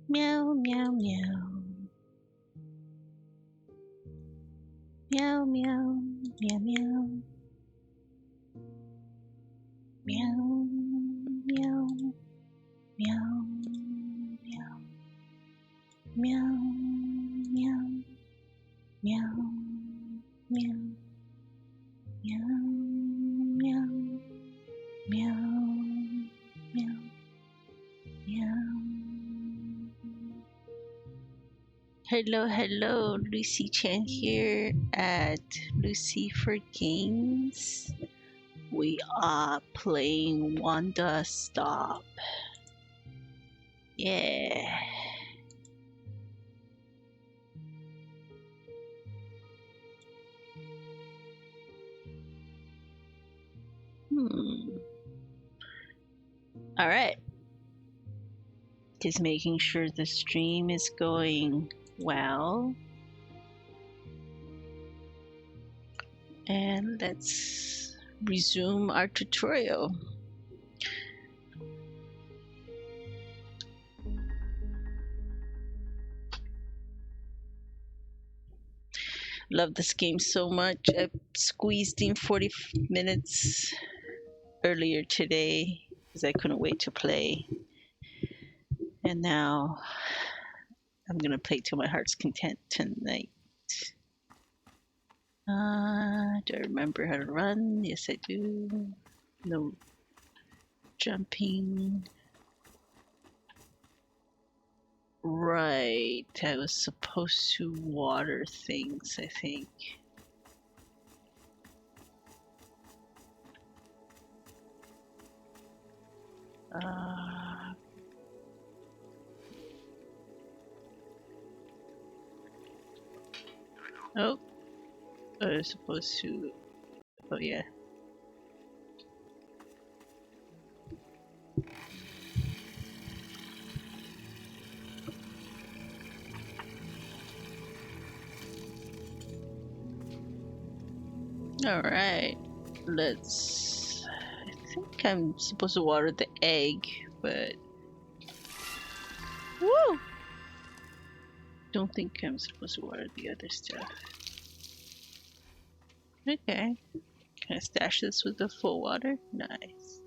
Meow, meow, meow. Meow, meow, meow, meow. Meow, meow, meow, meow. Meow, meow, meow, meow. Meow, meow, meow, meow, meow. Hello, hello, Lucy Chan here at Lucy for Games. We are playing Wanderstop. Yeah. All right. Just making sure the stream is going well. And let's resume our tutorial. Love this game so much. I squeezed in 40 minutes earlier today because I couldn't wait to play. And now I'm going to play to my heart's content tonight. Do I remember how to run? Yes, I do. No jumping. Right. I was supposed to water things, I think. Oh, I was supposed to. Oh, yeah. All right. Let's. I think I'm supposed to water the egg, but. Woo! Don't think I'm supposed to water the other stuff. Okay. Can I stash this with the full water? Nice.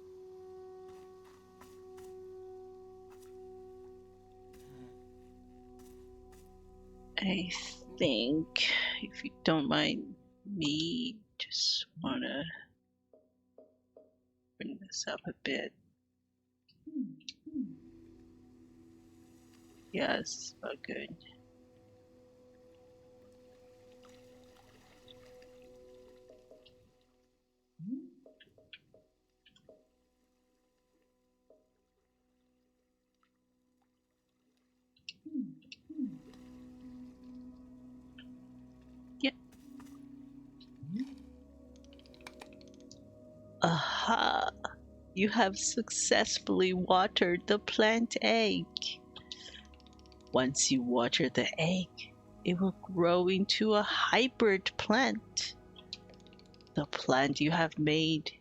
I think, if you don't mind me, just wanna bring this up a bit. Yes, yeah, good. Yeah. Aha! You have successfully watered the plant egg. Once you water the egg, it will grow into a hybrid plant. The plant you have made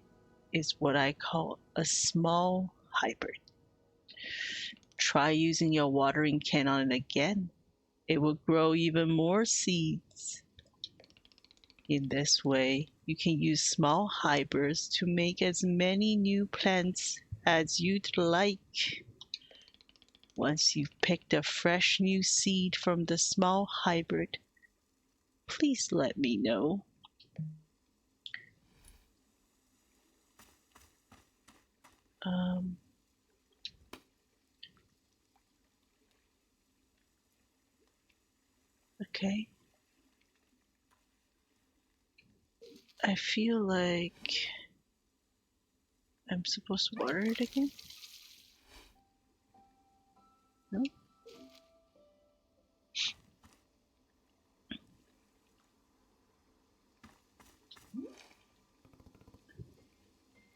is what I call a small hybrid. Try using your watering can on it again. It will grow even more seeds. In this way, you can use small hybrids to make as many new plants as you'd like. Once you've picked a fresh new seed from the small hybrid, please let me know. Okay. I feel like I'm supposed to water it again? No?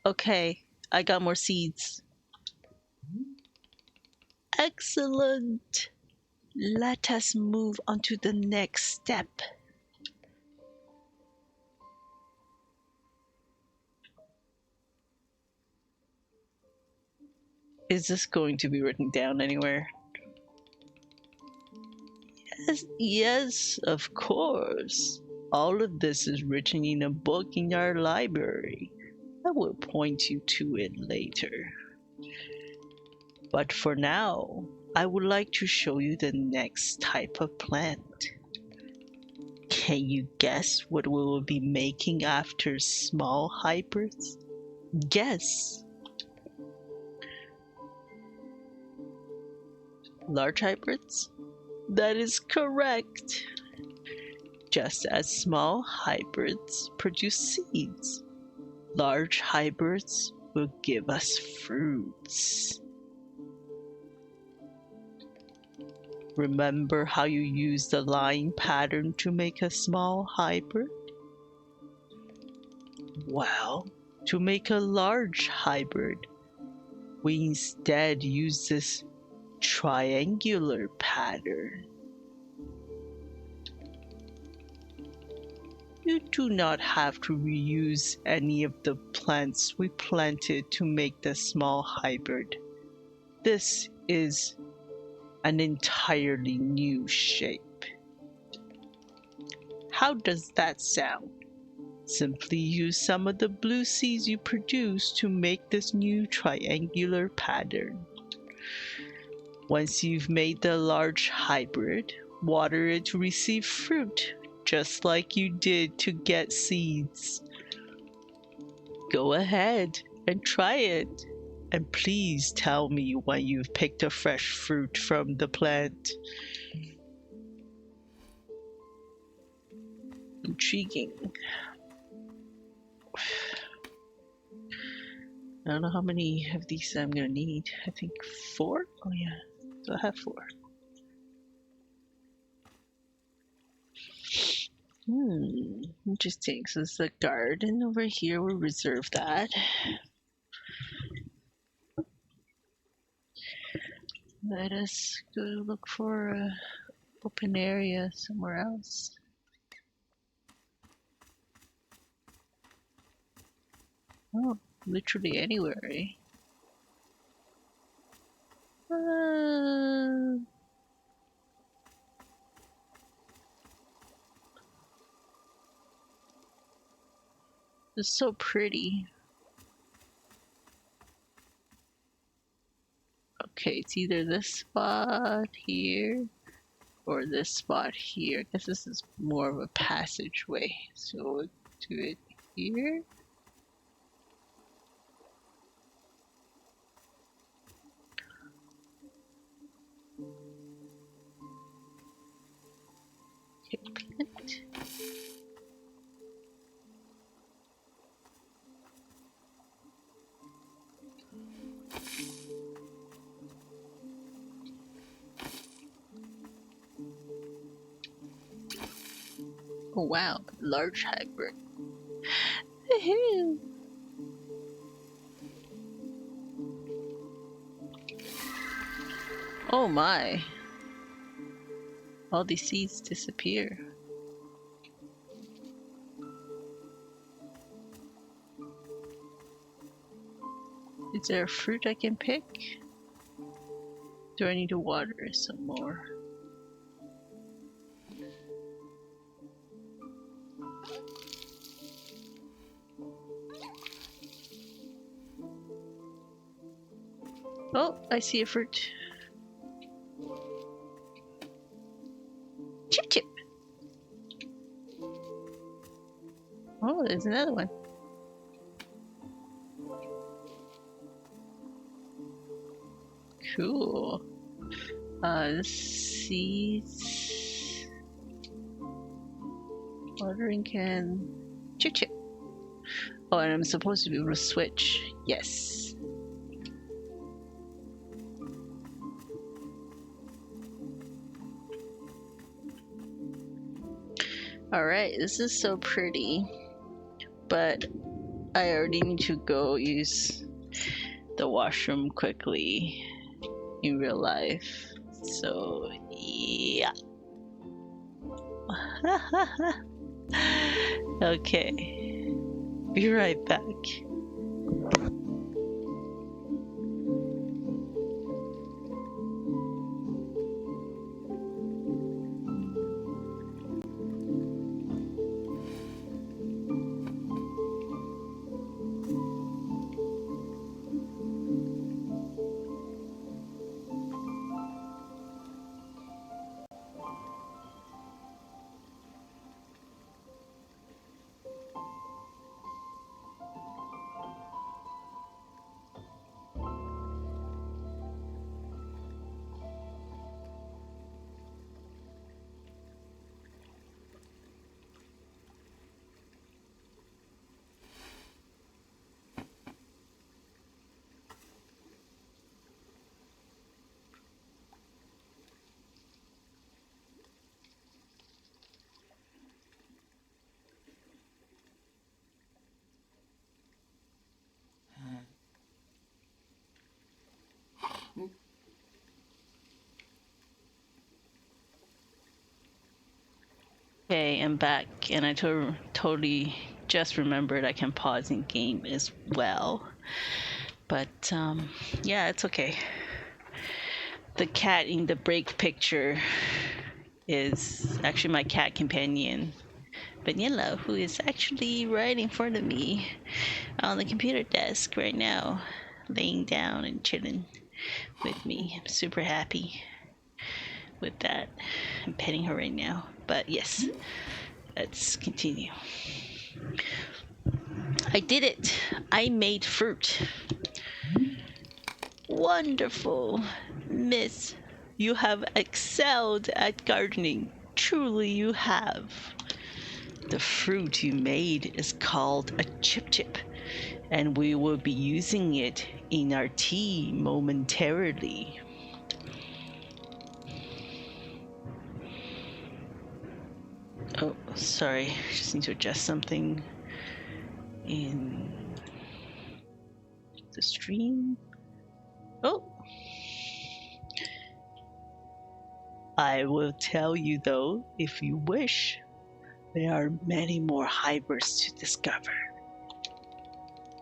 Okay, I got more seeds. Excellent! Let us move on to the next step. Is this going to be written down anywhere? Yes, of course. All of this is written in a book in our library. I will point you to it later. But for now, I would like to show you the next type of plant. Can you guess what we will be making after small hybrids? Guess. Large hybrids? That is correct. Just as small hybrids produce seeds, large hybrids will give us fruits. Remember how you use the line pattern to make a small hybrid? Well, to make a large hybrid, we instead use this triangular pattern. You do not have to reuse any of the plants we planted to make the small hybrid. This is an entirely new shape. How does that sound? Simply use some of the blue seeds you produce to make this new triangular pattern. Once you've made the large hybrid, water it to receive fruit, just like you did to get seeds. Go ahead and try it, and please tell me when you've picked a fresh fruit from the plant. Intriguing. I don't know how many of these I'm gonna need. I think 4? Oh yeah, so I have 4. Interesting. So it's the garden over here. We'll reserve that. Let us go look for an open area somewhere else. Oh, literally anywhere, eh? It's so pretty. Okay, it's either this spot here or this spot here. I guess this is more of a passageway. So we'll do it here. Okay, plant. Oh wow, large hybrid. Oh my. All these seeds disappear. Is there a fruit I can pick? Do I need to water it some more? Oh, I see a fruit. Chip chip. Oh, there's another one. Cool. Seeds. Watering can. Chip chip. Oh, and I'm supposed to be able to switch. Yes. Alright, this is so pretty. But I already need to go use the washroom quickly in real life. So, yeah. Okay. Be right back. Okay, I'm back, and I totally just remembered I can pause in game as well. But yeah, it's okay. The cat in the break picture is actually my cat companion, Vanilla, who is actually right in front of me on the computer desk right now, laying down and chilling with me. I'm super happy with that. I'm petting her right now. But yes, let's continue. I did it. I made fruit. Wonderful, Miss. You have excelled at gardening. Truly, you have. The fruit you made is called a chip chip, and we will be using it in our tea momentarily. Oh, sorry. Just need to adjust something in the stream. Oh, I will tell you though, if you wish. There are many more hybrids to discover.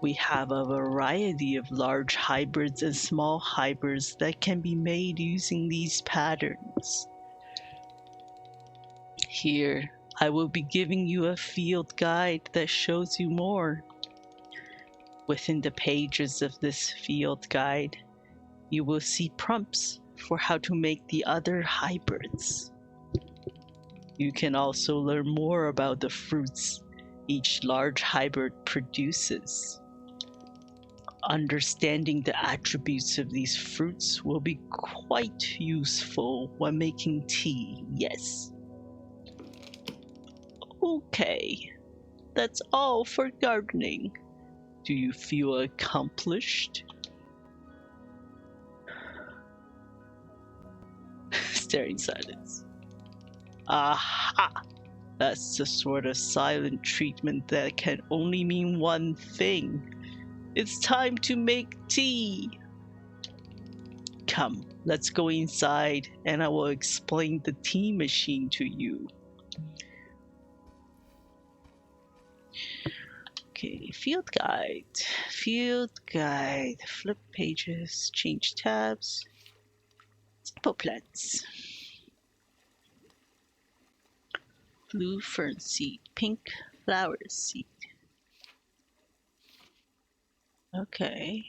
We have a variety of large hybrids and small hybrids that can be made using these patterns. Here, I will be giving you a field guide that shows you more. Within the pages of this field guide, you will see prompts for how to make the other hybrids. You can also learn more about the fruits each large hybrid produces. Understanding the attributes of these fruits will be quite useful when making tea, yes. Okay, that's all for gardening. Do you feel accomplished? Staring silence. Aha! That's the sort of silent treatment that can only mean one thing. It's time to make tea! Come, let's go inside and I will explain the tea machine to you. Okay, field guide. Field guide. Flip pages, change tabs. Simple plants. Blue fern seed, pink flower seed. Okay.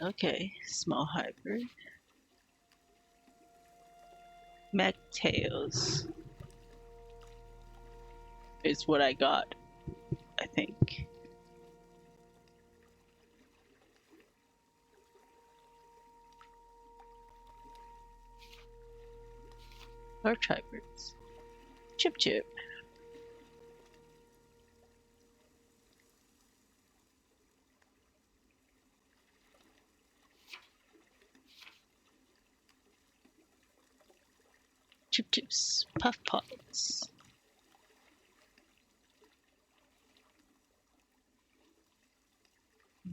Okay, small hybrid. McTails is what I got, I think. Large hybrids. Chip chip. Chip chips. Puff pods.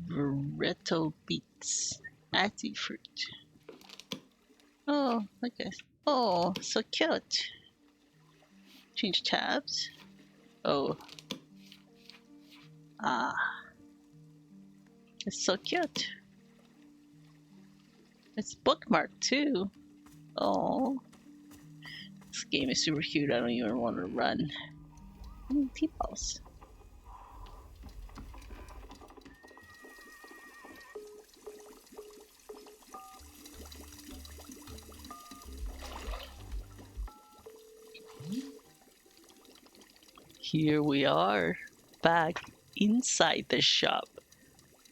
Bretto beets. Atty fruit. Oh, okay. Oh, so cute. Change tabs. Oh. Ah. It's so cute. It's bookmarked too. Oh. This game is super cute. I don't even want to run. T-balls. Here we are, back inside the shop.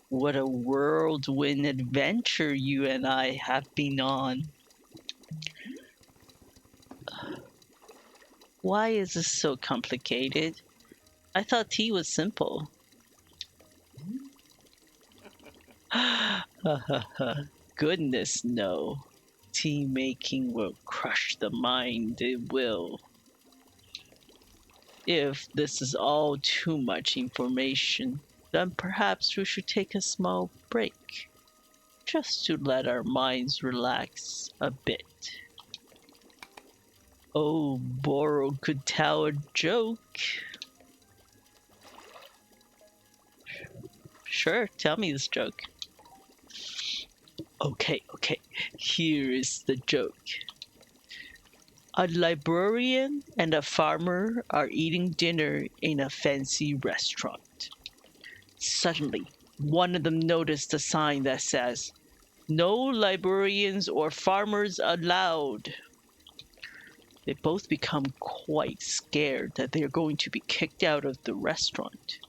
What a whirlwind adventure you and I have been on. Why is this so complicated? I thought tea was simple. Goodness, no. Tea making will crush the mind, it will. If this is all too much information, then perhaps we should take a small break. just to let our minds relax a bit. Oh, Boro could tell a joke. Sure, tell me this joke. Okay, here is the joke. A librarian and a farmer are eating dinner in a fancy restaurant. Suddenly, one of them noticed a sign that says, "No librarians or farmers allowed." They both become quite scared that they are going to be kicked out of the restaurant.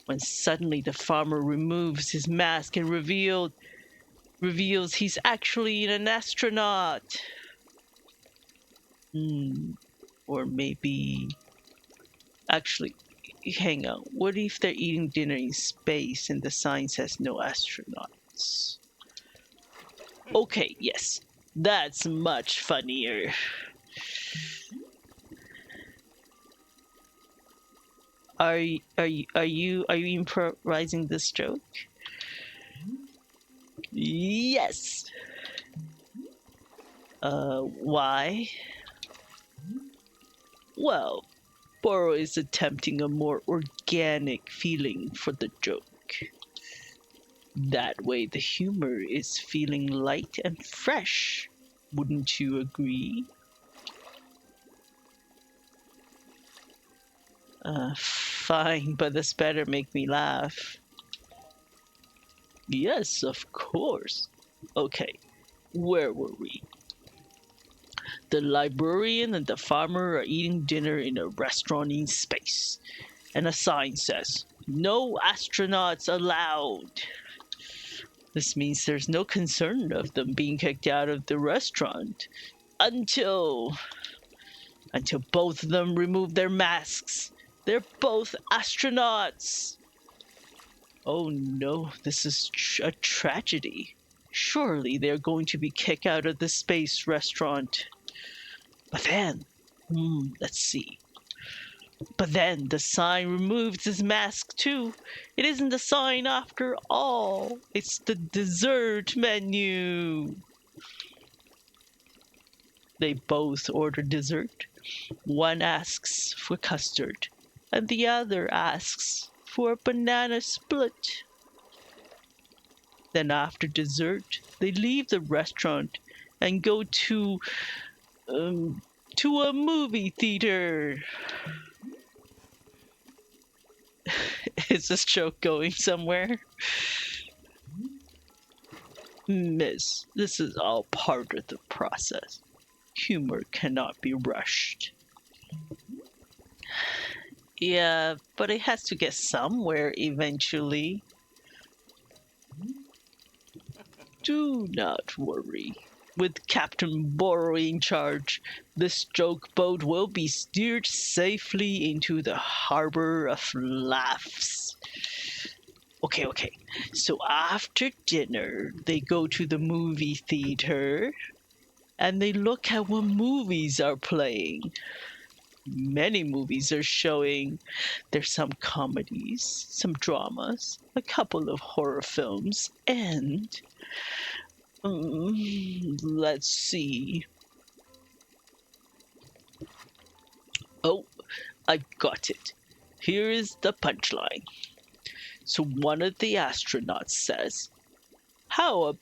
When suddenly the farmer removes his mask and reveals he's actually an astronaut. Or maybe... Actually, hang on. What if they're eating dinner in space and the sign says no astronauts? Okay, yes. That's much funnier. Are you improvising this joke? Yes. Why? Well, Boro is attempting a more organic feeling for the joke. That way the humor is feeling light and fresh. Wouldn't you agree? Fine, but this better make me laugh. Yes, of course. Okay, where were we? The librarian and the farmer are eating dinner in a restaurant in space. And a sign says, "No astronauts allowed." This means there's no concern of them being kicked out of the restaurant until both of them remove their masks. They're both astronauts. Oh no, this is a tragedy. Surely they're going to be kicked out of the space restaurant. But then, let's see. But then the sign removes his mask too. It isn't the sign after all. It's the dessert menu. They both order dessert. One asks for custard, and the other asks for a banana split. Then after dessert, they leave the restaurant and go to a movie theater. Is this joke going somewhere? Miss, this is all part of the process. Humor cannot be rushed. Yeah, but it has to get somewhere eventually. Do not worry. With Captain Boro in charge, this joke boat will be steered safely into the harbor of laughs. Okay. So after dinner, they go to the movie theater and they look at what movies are playing. Many movies are showing. There's some comedies, some dramas, a couple of horror films, and let's see. Oh, I got it. Here is the punchline. So one of the astronauts says, How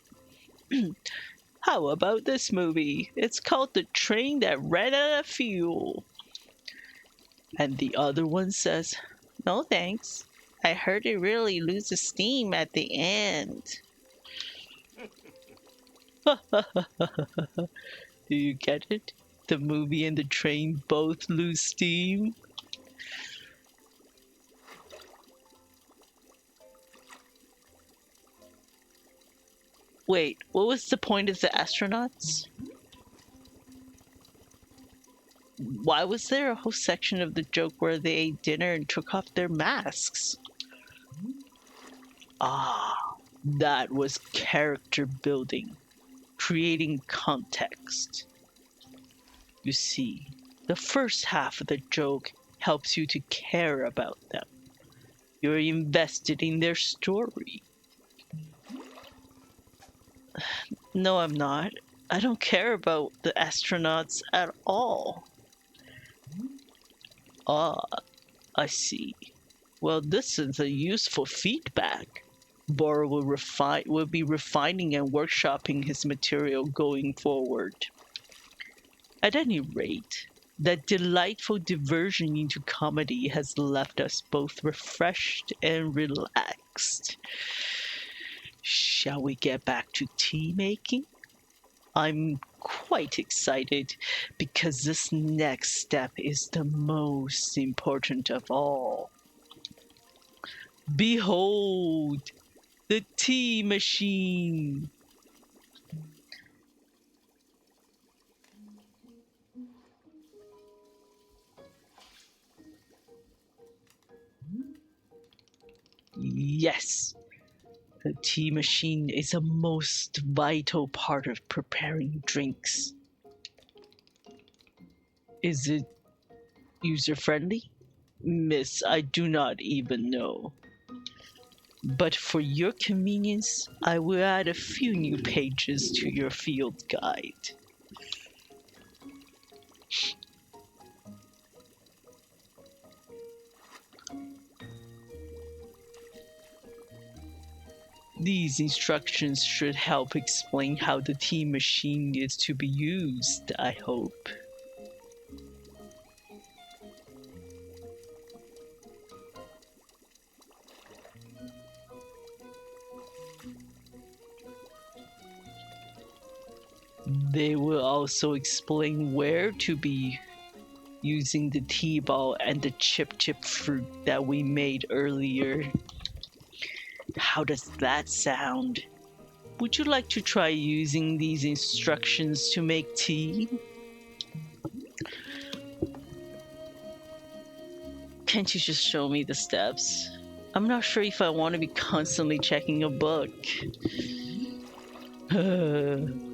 about this movie? It's called The Train That Ran Out of Fuel." And the other one says, "No thanks. I heard it really loses steam at the end." Do you get it? The movie and the train both lose steam. Wait, what was the point of the astronauts? Why was there a whole section of the joke where they ate dinner and took off their masks? That was character building, creating context. You see, the first half of the joke helps you to care about them. You're invested in their story. No, I'm not. I don't care about the astronauts at all. Ah, I see. Well, this is a useful feedback. Bor will be refining and workshopping his material going forward. At any rate, that delightful diversion into comedy has left us both refreshed and relaxed. Shall we get back to tea making? I'm quite excited because this next step is the most important of all. Behold, the tea machine! Yes, the tea machine is a most vital part of preparing drinks. Is it user friendly? Miss, I do not even know. But for your convenience, I will add a few new pages to your field guide. These instructions should help explain how the tea machine is to be used, I hope. They will also explain where to be using the tea ball and the chip fruit that we made earlier. How does that sound? Would you like to try using these instructions to make tea? Can't you just show me the steps? I'm not sure if I want to be constantly checking a book.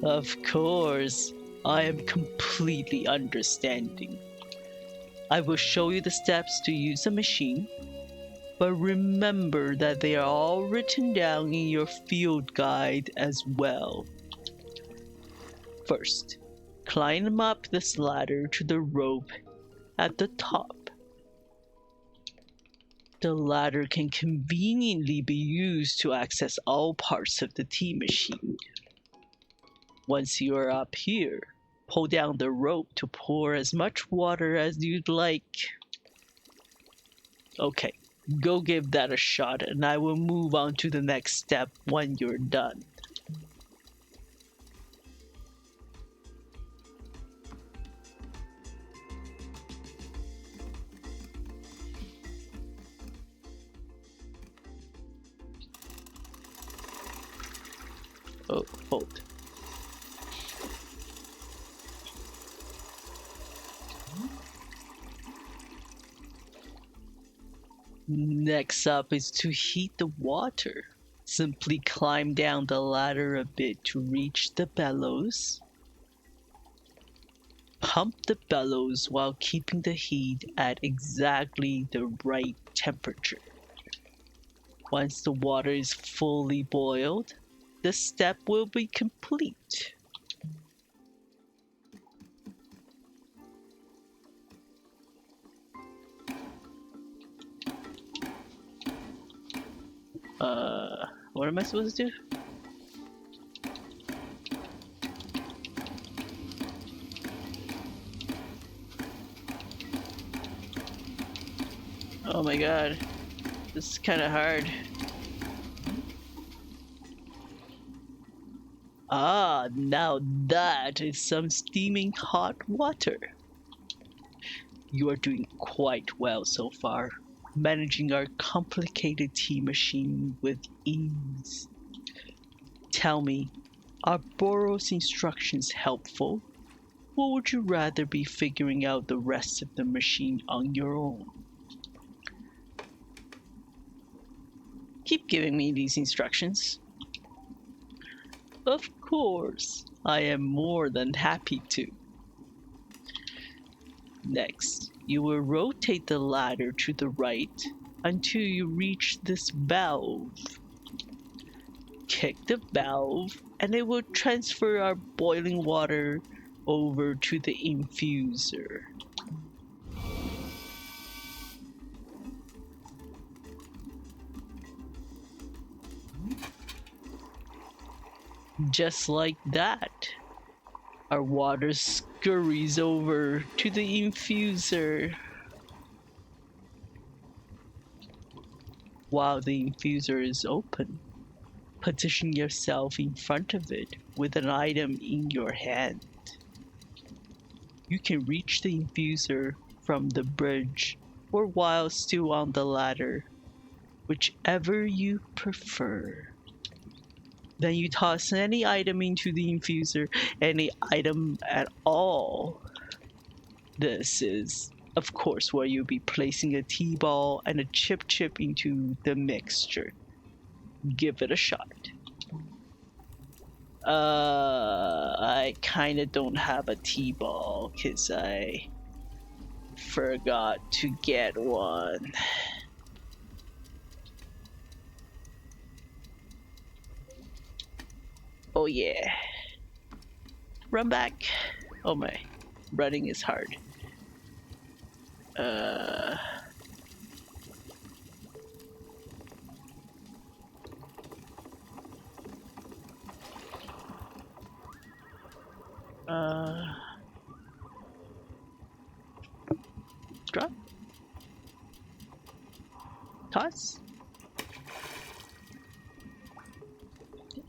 Of course, I am completely understanding. I will show you the steps to use a machine, but remember that they are all written down in your field guide as well. First, climb up this ladder to the rope at the top. The ladder can conveniently be used to access all parts of the tea machine. Once you are up here, pull down the rope to pour as much water as you'd like. Okay, go give that a shot and I will move on to the next step when you're done. Oh, hold. Next up is to heat the water. Simply climb down the ladder a bit to reach the bellows. Pump the bellows while keeping the heat at exactly the right temperature. Once the water is fully boiled, the step will be complete. What am I supposed to do? Oh my god, this is kind of hard. Ah, now that is some steaming hot water. You are doing quite well so far, managing our complicated tea machine with ease. Tell me, are Boros instructions helpful? Or would you rather be figuring out the rest of the machine on your own? Keep giving me these instructions. Of course, I am more than happy to. Next, you will rotate the ladder to the right until you reach this valve. kick the valve and it will transfer our boiling water over to the infuser. Just like that, our water scurries over to the infuser. While the infuser is open, position yourself in front of it with an item in your hand. You can reach the infuser from the bridge or while still on the ladder, whichever you prefer. Then you toss any item into the infuser, any item at all. This is, of course, where you'll be placing a T-ball and a chip into the mixture. Give it a shot. I kinda don't have a T-ball because I forgot to get one. Oh yeah. Run back. Oh my. Running is hard. Drop. Toss.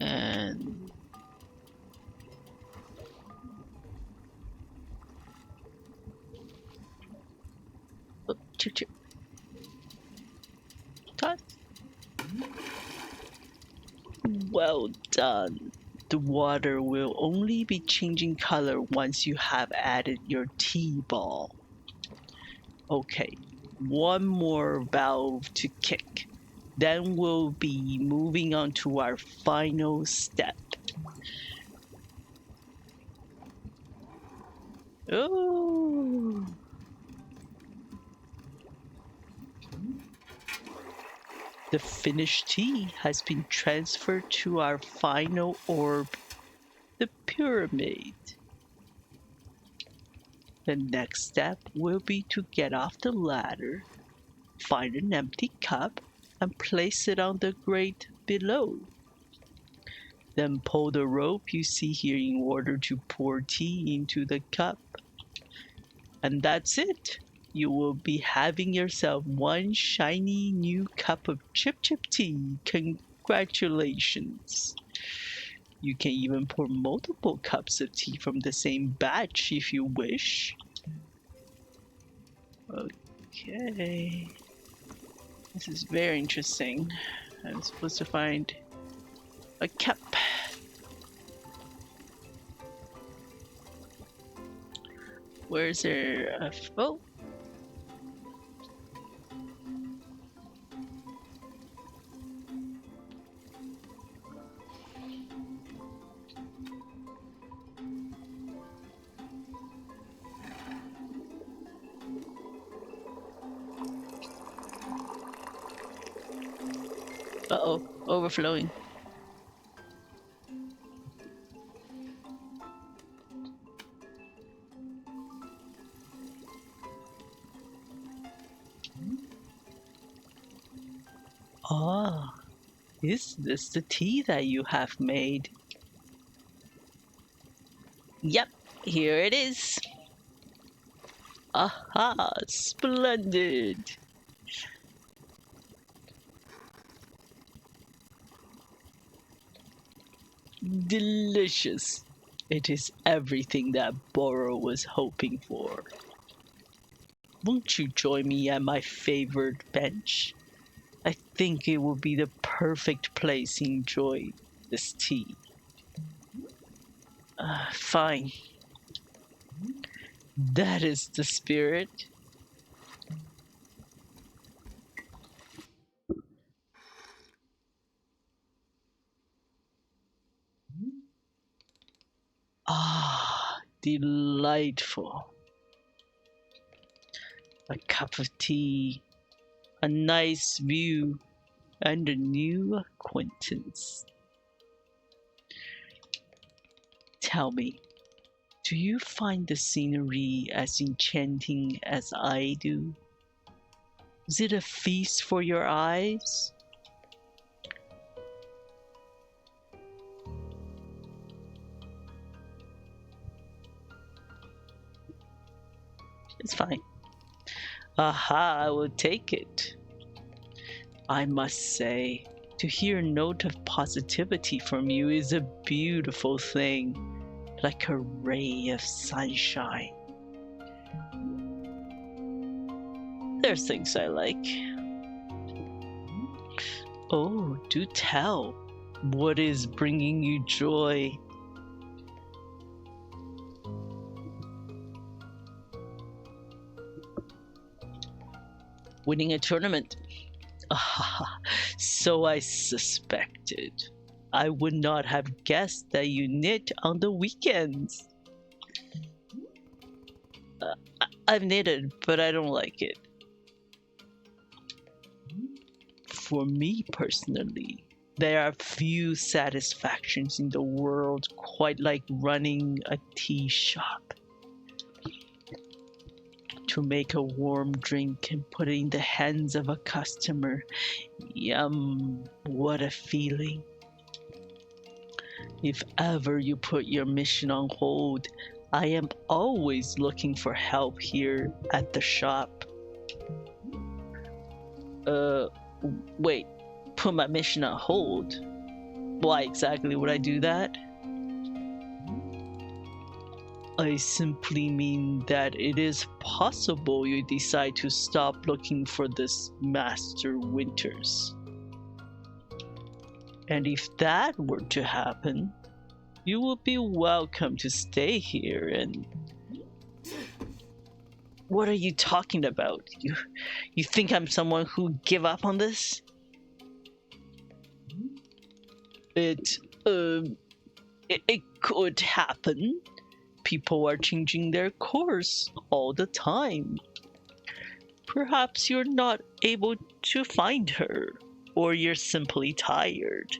And oh, chip. Toss. Well done. The water will only be changing color once you have added your T-ball. Okay, one more valve to kick. Then we'll be moving on to our final step. Oh! The finished tea has been transferred to our final orb, the pyramid. The next step will be to get off the ladder, find an empty cup, and place it on the grate below. Then pull the rope you see here in order to pour tea into the cup. And that's it. You will be having yourself one shiny new cup of chip tea. Congratulations. You can even pour multiple cups of tea from the same batch if you wish. Okay. This is very interesting. I'm supposed to find a cup. Where's there a... Oh! Uh-oh, overflowing. Ah, is this the tea that you have made? Yep, here it is. Aha, splendid. Delicious. It is everything that Boro was hoping for. Won't you join me at my favorite bench? I think it will be the perfect place to enjoy this tea. Fine. That is the spirit. Ah, delightful. A cup of tea, a nice view, and a new acquaintance. Tell me, do you find the scenery as enchanting as I do? Is it a feast for your eyes? It's fine. Aha, I will take it. I must say, to hear a note of positivity from you is a beautiful thing, like a ray of sunshine. There's things I like. Oh, do tell. What is bringing you joy? Winning a tournament. Ah, so I suspected. I would not have guessed that you knit on the weekends. I've knitted, but I don't like it. For me personally, there are few satisfactions in the world quite like running a tea shop. To make a warm drink and put it in the hands of a customer. Yum, what a feeling. If ever you put your mission on hold, I am always looking for help here at the shop. Wait, put my mission on hold? Why exactly would I do that? I simply mean that it is possible you decide to stop looking for this Master Winters. And if that were to happen, you will be welcome to stay here and... What are you talking about? You think I'm someone who'd give up on this? It could happen. People are changing their course all the time. Perhaps you're not able to find her, or you're simply tired.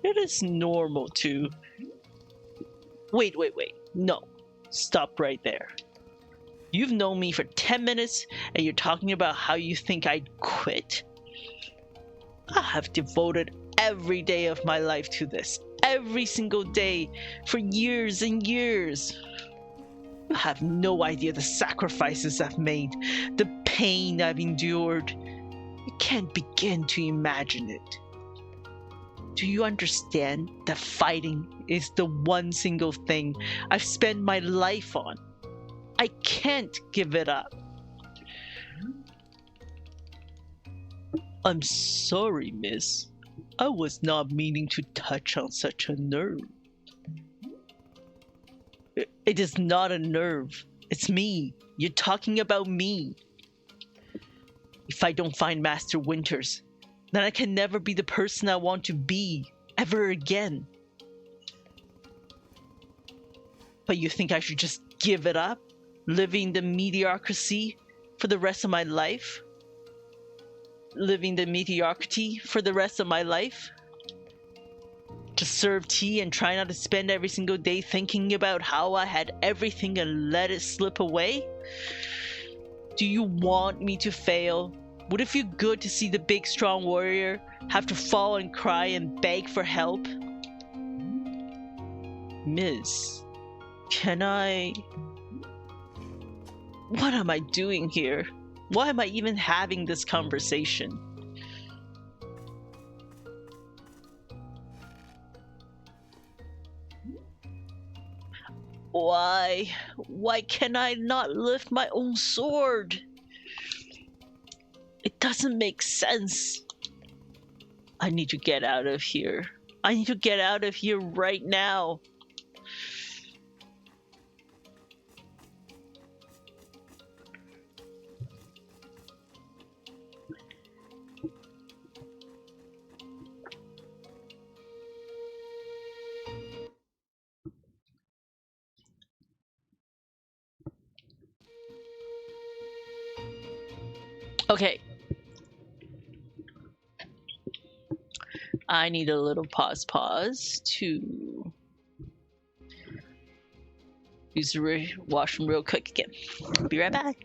It is normal to... Wait. No. Stop right there. You've known me for 10 minutes and you're talking about how you think I'd quit? I have devoted every day of my life to this. Every single day for years and years. You have no idea the sacrifices I've made, the pain I've endured. You can't begin to imagine it. Do you understand that fighting is the one single thing I've spent my life on? I can't give it up. I'm sorry, miss. I was not meaning to touch on such a nerve. It is not a nerve. It's me. You're talking about me. If I don't find Master Winters, then I can never be the person I want to be ever again. But you think I should just give it up? Living the mediocrity for the rest of my life? Living the mediocrity for the rest of my life? Just serve tea and try not to spend every single day thinking about how I had everything and let it slip away? Do you want me to fail? Would it feel good to see the big strong warrior have to fall and cry and beg for help? Miss, can I... What am I doing here? Why am I even having this conversation? Why? Why can I not lift my own sword? It doesn't make sense. I need to get out of here. I need to get out of here right now. Okay. I need a little pause to Use the washroom real quick again. Be right back.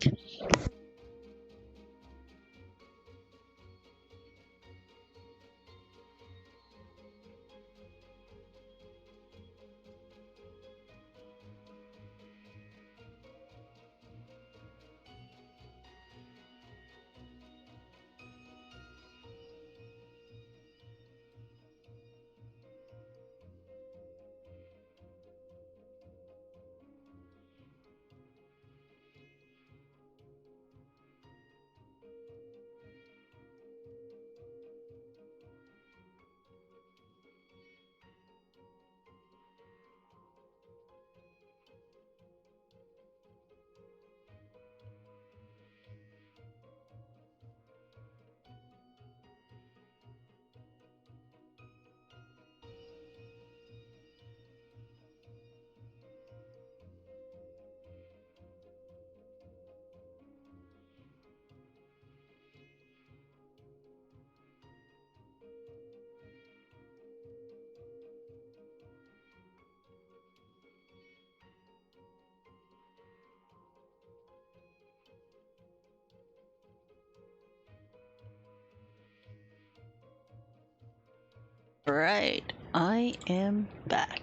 Right, I am back.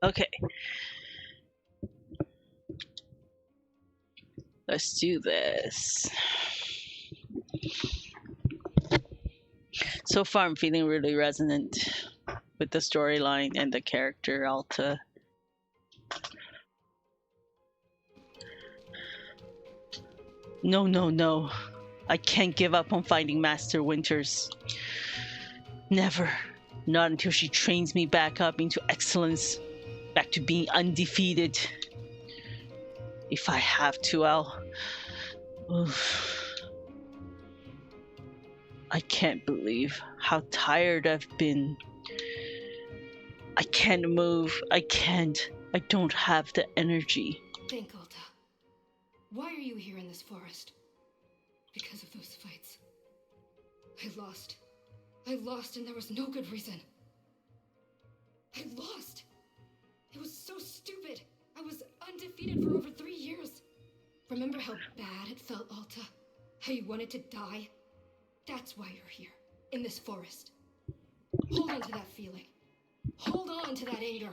Okay. Let's do this. So far, I'm feeling really resonant with the storyline and the character, Alta. No, no, no. I can't give up on finding Master Winters. Never. Not until she trains me back up into excellence. Back to being undefeated. If I have to, I'll... I can't believe how tired I've been. I can't move. I can't. I don't have the energy. Think, Alta. Why are you here in this forest? Because of those fights. I lost. I lost and there was no good reason. I lost. It was so stupid. I was undefeated for over 3 years. Remember how bad it felt, Alta? How you wanted to die? That's why you're here, in this forest. Hold on to that feeling. Hold on to that anger.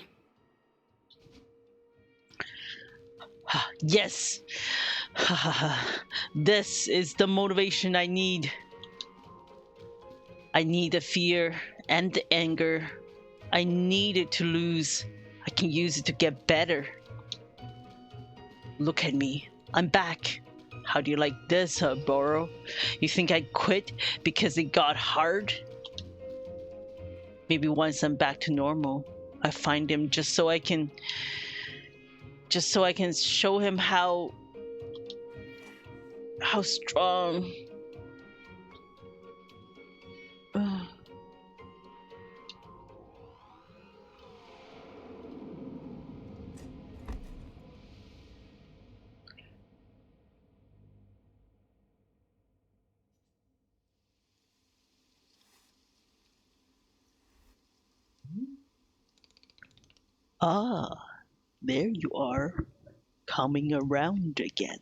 Yes! This is the motivation I need. I need the fear and the anger. I need it to lose. I can use it to get better. Look at me. I'm back. How do you like this, Boro? You think I quit because it got hard? Maybe once I'm back to normal, I find him just so I can show him how strong. Ah, there you are, coming around again.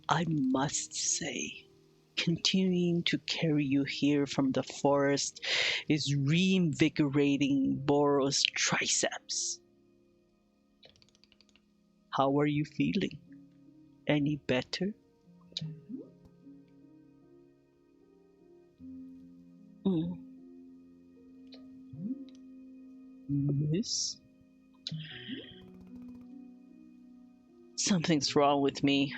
I must say, continuing to carry you here from the forest is reinvigorating Boro's triceps. How are you feeling? Any better? Miss? Something's wrong with me.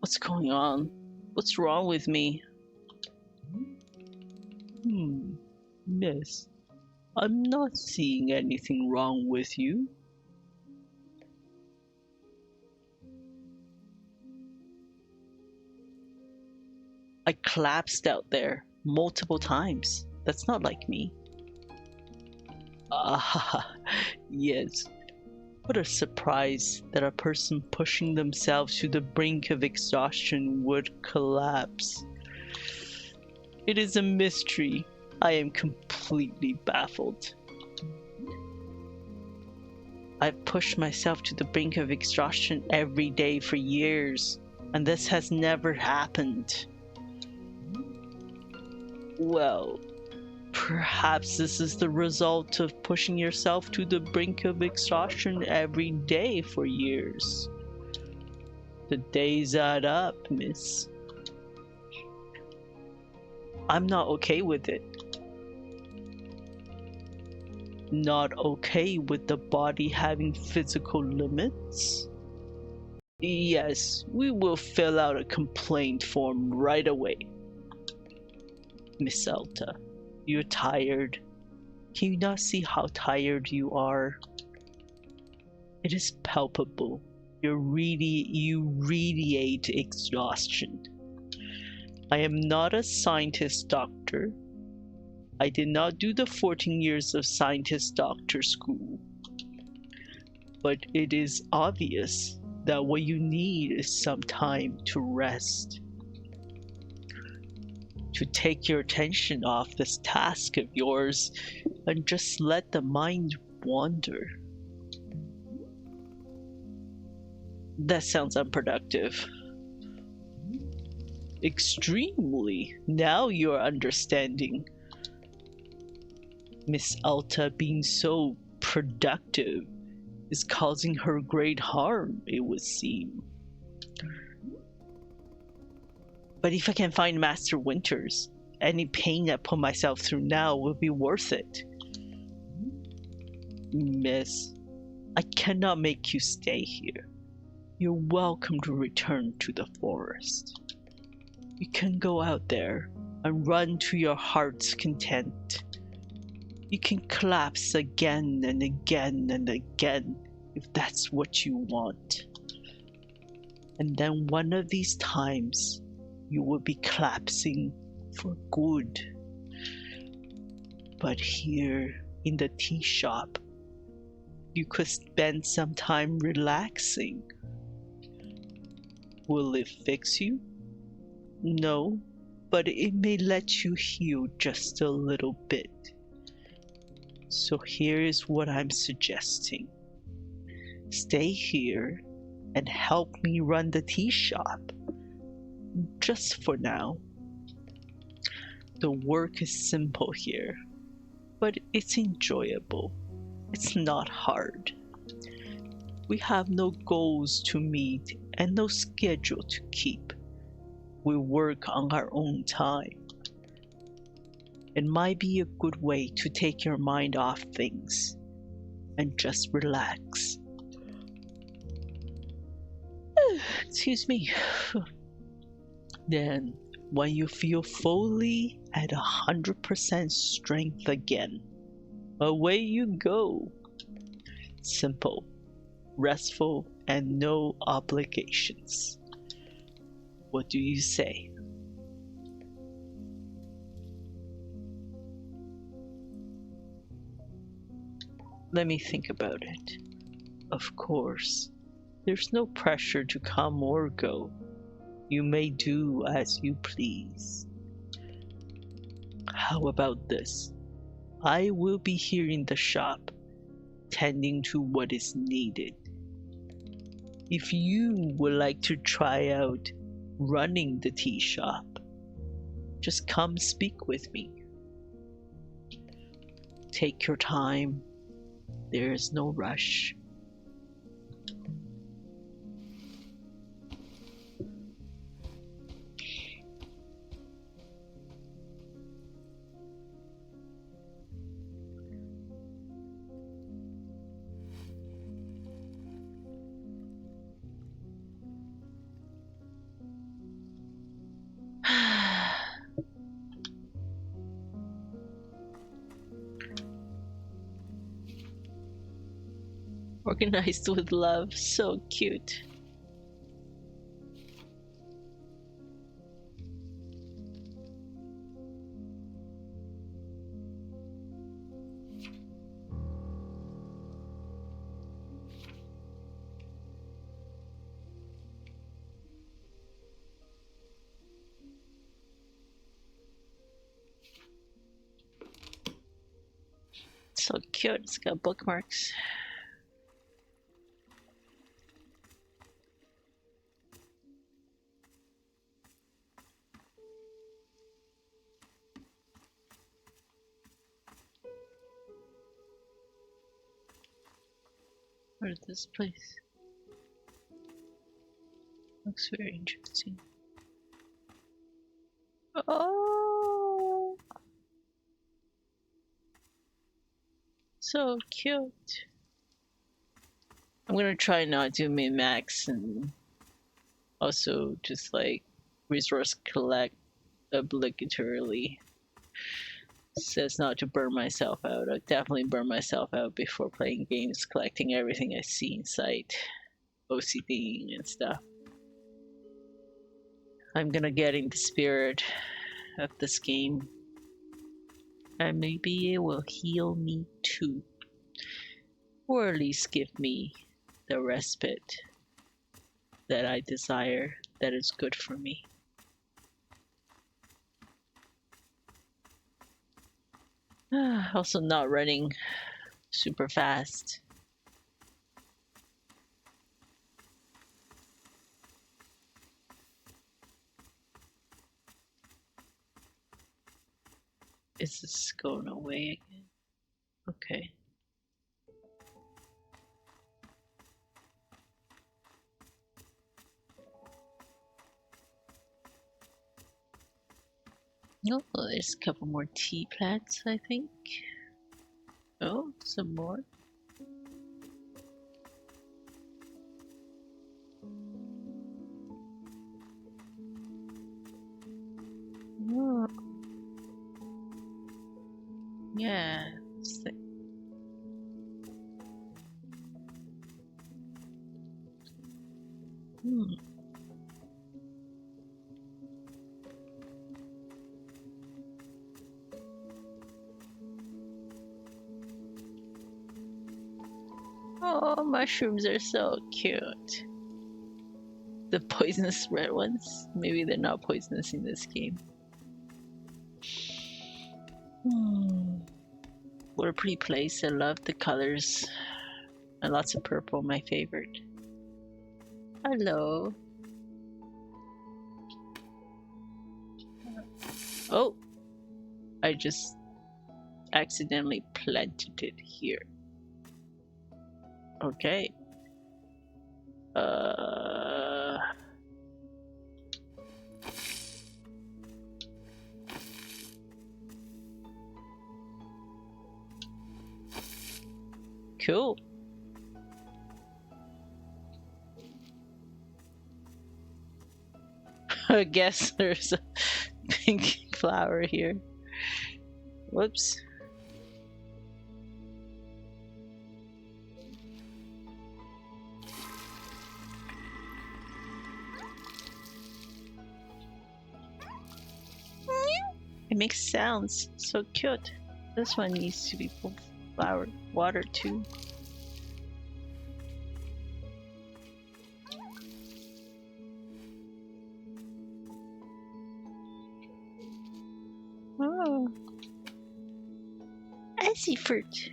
What's going on? What's wrong with me? Miss, I'm not seeing anything wrong with you. I collapsed out there multiple times. That's not like me. Ah, yes. What a surprise that a person pushing themselves to the brink of exhaustion would collapse. It is a mystery. I am completely baffled. I've pushed myself to the brink of exhaustion every day for years, and this has never happened. Well, perhaps this is the result of pushing yourself to the brink of exhaustion every day for years. The days add up, miss. I'm not okay with it. Not okay with the body having physical limits? Yes, we will fill out a complaint form right away. Miss Elta, you're tired. Can you not see how tired you are? It is palpable. You radiate exhaustion. I am not a scientist doctor. I did not do the 14 years of scientist doctor school. But it is obvious that what you need is some time to rest. To take your attention off this task of yours and just let the mind wander. That sounds unproductive. Extremely. Now you're understanding. Miss Alta being so productive is causing her great harm, it would seem. But if I can find Master Winters, any pain I put myself through now will be worth it. Miss, I cannot make you stay here. You're welcome to return to the forest. You can go out there and run to your heart's content. You can collapse again and again and again if that's what you want. And then one of these times, you will be collapsing for good. But here in the tea shop, you could spend some time relaxing. Will it fix you? No, but it may let you heal just a little bit. So here is what I'm suggesting. Stay here and help me run the tea shop. Just for now. The work is simple here, but it's enjoyable. It's not hard. We have no goals to meet and no schedule to keep. We work on our own time. It might be a good way to take your mind off things and just relax. Excuse me. Then, when you feel fully at 100% strength again, away you go. Simple, restful, and no obligations. What do you say? Let me think about it. Of course, there's no pressure to come or go. You may do as you please. How about this? I will be here in the shop, tending to what is needed. If you would like to try out running the tea shop, just come speak with me. Take your time. There is no rush. Organized with love, so cute. cute. It's got bookmarks. What is this place? Looks very interesting. Oh, so cute. I'm gonna try not to min-max and also just like resource collect obligatorily. Says not to burn myself out. I definitely burn myself out before playing games, collecting everything I see in sight, OCD and stuff. I'm gonna get in the spirit of this game, and maybe it will heal me too, or at least give me the respite that I desire, that is good for me. Also not running super fast. Is this going away again? Okay. Oh, well, there's a couple more tea plants, I think. Oh, some more. Oh. Yeah. Hmm. Oh, mushrooms are so cute. The poisonous red ones? Maybe they're not poisonous in this game. What a pretty place. I love the colors. And lots of purple, my favorite. Hello. Oh! I just accidentally planted it here. Okay. Cool. I guess there's a pink flower here. Whoops. It makes sounds. So cute. This one needs to be flowered, watered too. Oh. I see fruit.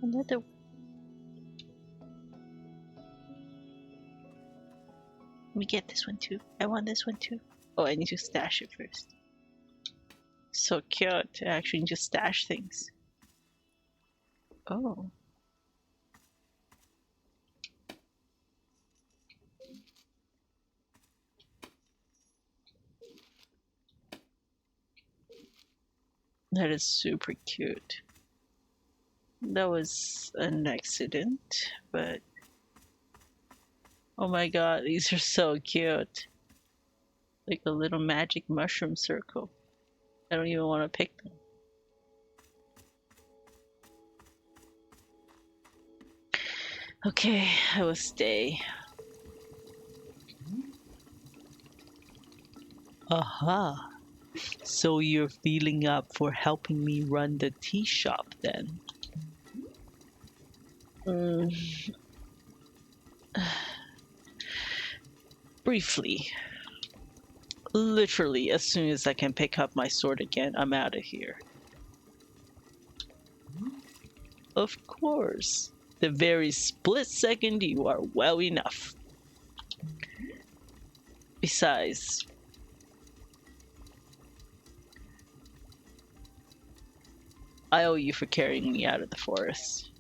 Another. Let me get this one too. I want this one too. Oh, I need to stash it first. So cute. I actually just stash things. Oh. That is super cute. That was an accident, but oh my god, these are so cute. Like a little magic mushroom circle. I don't even want to pick them. Okay, I will stay. Aha. So you're feeling up for helping me run the tea shop then? Briefly. Literally, as soon as I can pick up my sword again, I'm out of here. Of course. The very split second you are well enough. Besides, I owe you for carrying me out of the forest.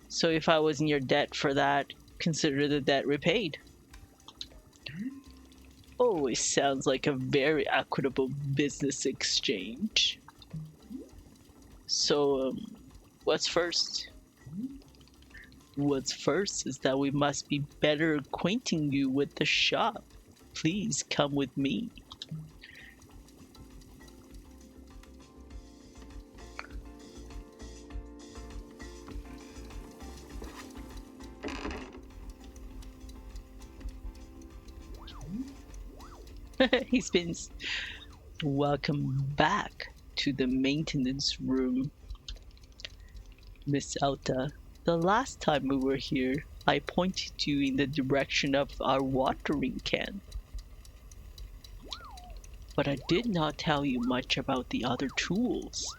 So if I was in your debt for that, consider the debt repaid. Always sounds like a very equitable business exchange. So, what's first? What's first is that we must be better acquainting you with the shop. Please come with me. He spins. Welcome back to the maintenance room, Miss Alta. The last time we were here, I pointed you in the direction of our watering can. But I did not tell you much about the other tools.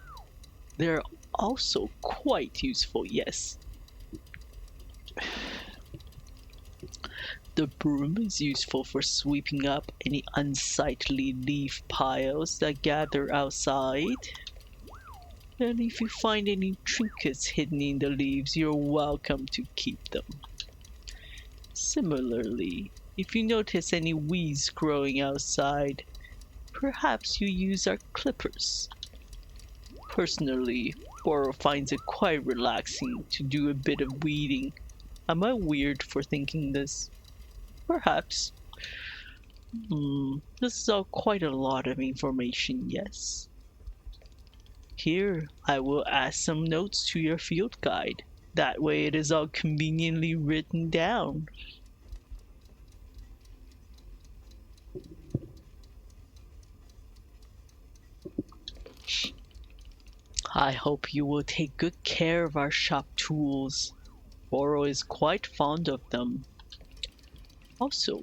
They're also quite useful, yes. The broom is useful for sweeping up any unsightly leaf piles that gather outside. And if you find any trinkets hidden in the leaves, you're welcome to keep them. Similarly, if you notice any weeds growing outside, perhaps you use our clippers. Personally, Boro finds it quite relaxing to do a bit of weeding. Am I weird for thinking this? Perhaps. This is all quite a lot of information, yes. Here, I will add some notes to your field guide. That way it is all conveniently written down. I hope you will take good care of our shop tools. Boro is quite fond of them. Also,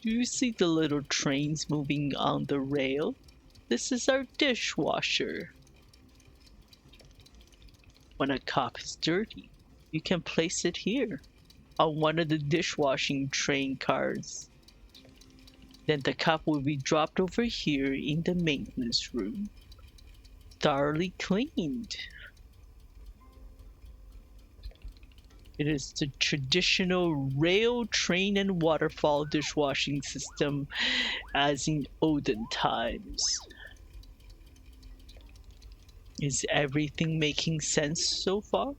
do you see the little trains moving on the rail? This is our dishwasher. When a cup is dirty, you can place it here, on one of the dishwashing train cars. Then the cup will be dropped over here in the maintenance room, thoroughly cleaned. It is the traditional rail, train, and waterfall dishwashing system as in olden times. Is everything making sense so far?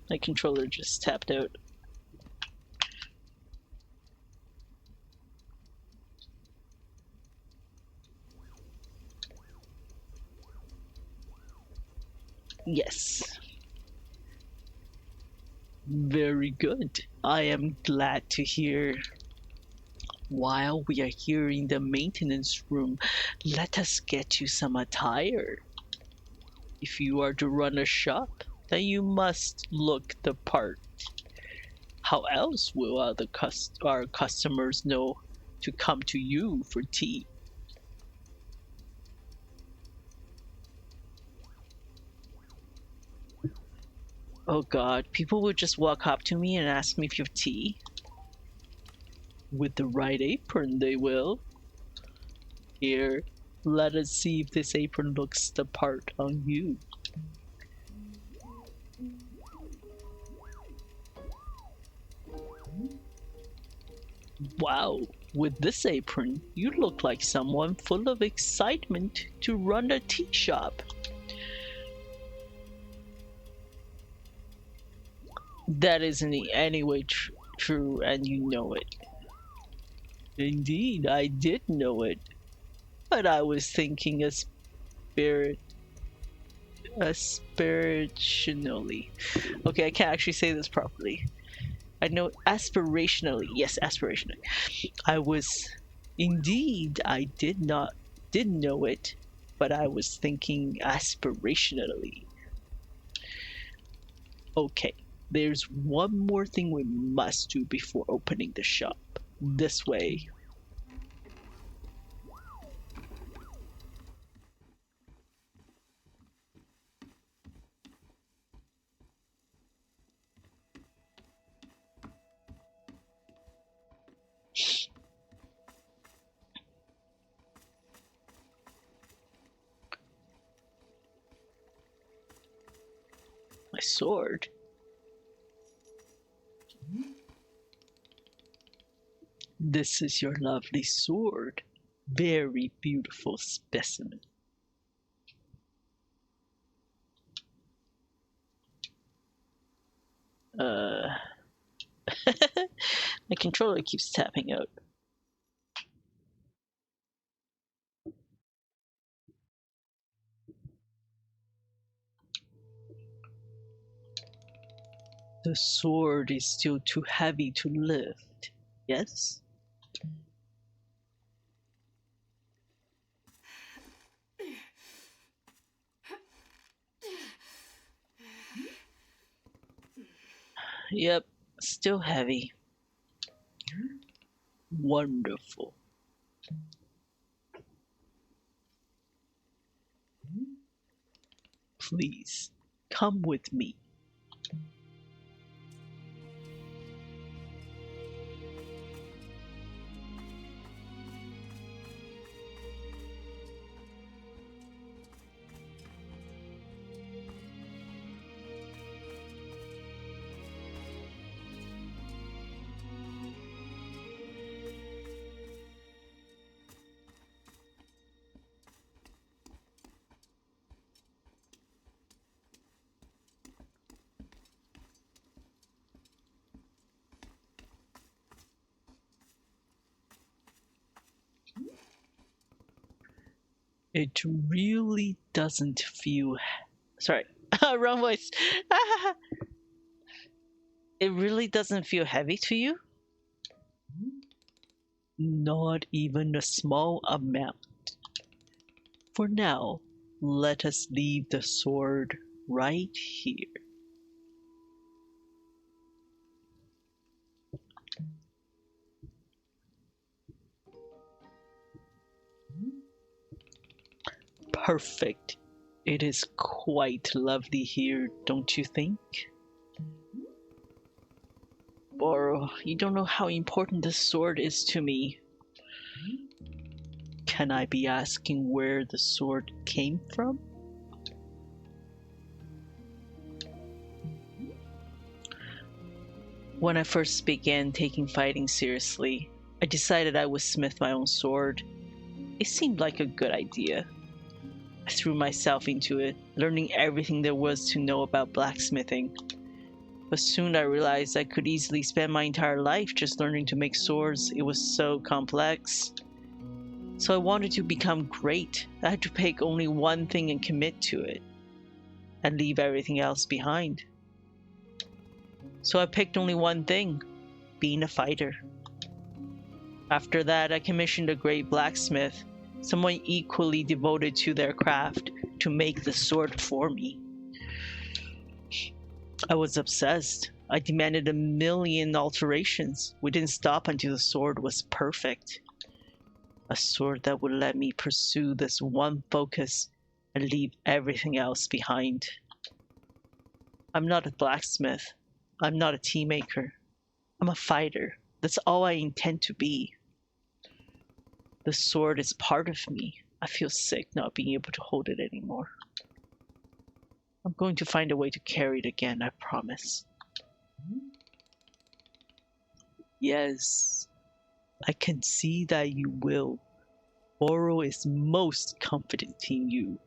My controller just tapped out. Yes. Very good. I am glad to hear. While we are here in the maintenance room, let us get you some attire. If you are to run a shop, then you must look the part. How else will our customers know to come to you for tea? Oh god, people will just walk up to me and ask me if you have tea. With the right apron, they will. Here, let us see if this apron looks the part on you. Wow, with this apron, you look like someone full of excitement to run a tea shop. That isn't in any way true, and you know it. Indeed, I did know it, but I was thinking aspirationally. Okay, I can't actually say this properly. I know aspirationally. Yes, aspirationally. I did know it, but I was thinking aspirationally. Okay, there's one more thing we must do before opening the shop. This way. My sword? This is your lovely sword. Very beautiful specimen. My controller keeps tapping out. The sword is still too heavy to lift, yes? Yep, still heavy. Wonderful. Please, come with me. It really doesn't feel. Sorry, wrong voice. It really doesn't feel heavy to you? Not even a small amount. For now, let us leave the sword right here. Perfect. It is quite lovely here, don't you think? Boro, you don't know how important this sword is to me. Can I be asking where the sword came from? When I first began taking fighting seriously, I decided I would smith my own sword. It seemed like a good idea. I threw myself into it, learning everything there was to know about blacksmithing. But soon I realized I could easily spend my entire life just learning to make swords. It was so complex. So I wanted to become great. I had to pick only one thing and commit to it, and leave everything else behind. So I picked only one thing, being a fighter. After that, I commissioned a great blacksmith, someone equally devoted to their craft, to make the sword for me. I was obsessed. I demanded a million alterations. We didn't stop until the sword was perfect. A sword that would let me pursue this one focus and leave everything else behind. I'm not a blacksmith. I'm not a tea maker. I'm a fighter. That's all I intend to be. The sword is part of me. I feel sick not being able to hold it anymore. I'm going to find a way to carry it again, I promise. Yes, I can see that you will. Boro is most confident in you.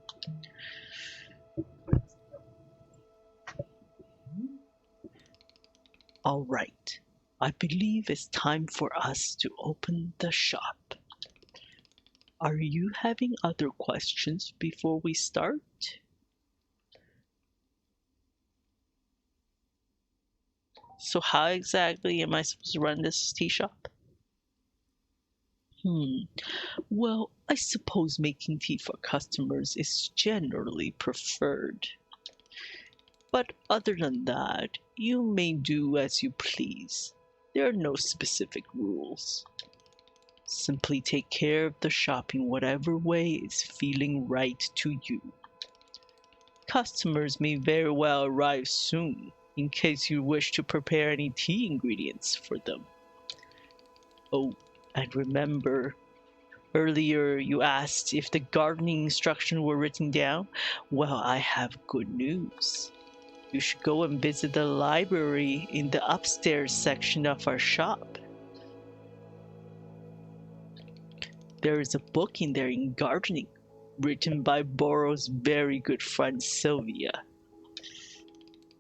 All right, I believe it's time for us to open the shop. Are you having other questions before we start? So how exactly am I supposed to run this tea shop? Well, I suppose making tea for customers is generally preferred. But other than that, you may do as you please. There are no specific rules. Simply take care of the shop in whatever way is feeling right to you. Customers may very well arrive soon, in case you wish to prepare any tea ingredients for them. Oh, and remember, earlier you asked if the gardening instructions were written down? Well, I have good news. You should go and visit the library in the upstairs section of our shop. There is a book in there in gardening, written by Borrow's very good friend Sylvia.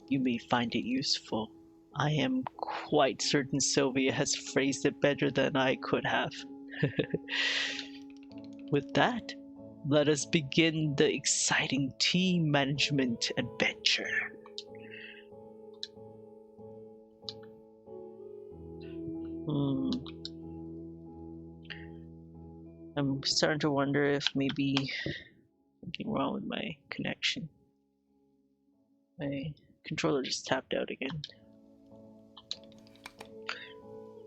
You may find it useful. I am quite certain Sylvia has phrased it better than I could have. With that, let us begin the exciting team management adventure. I'm starting to wonder if maybe something wrong with my connection. My controller just tapped out again.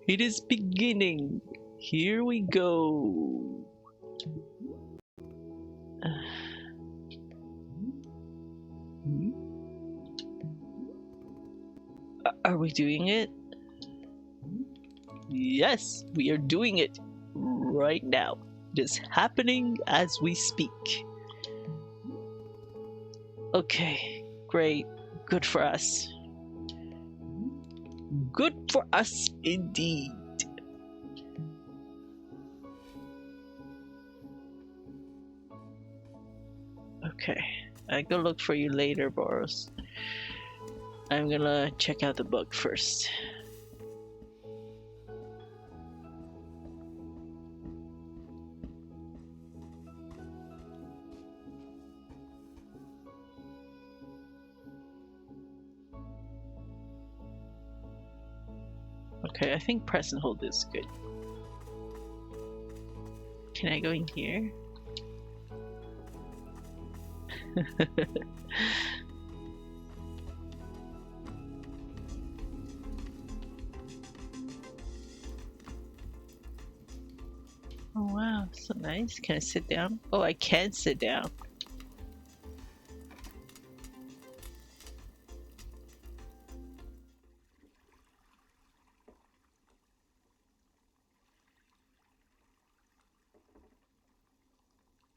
It is beginning. Here we go. Are we doing it? Yes, we are doing it right now. It is happening as we speak. Okay, great. Good for us. Good for us indeed. Okay, I go look for you later, Boros. I'm gonna check out the book first. Okay, I think press and hold is good. Can I go in here? Oh wow, so nice. Can I sit down? Oh, I can sit down.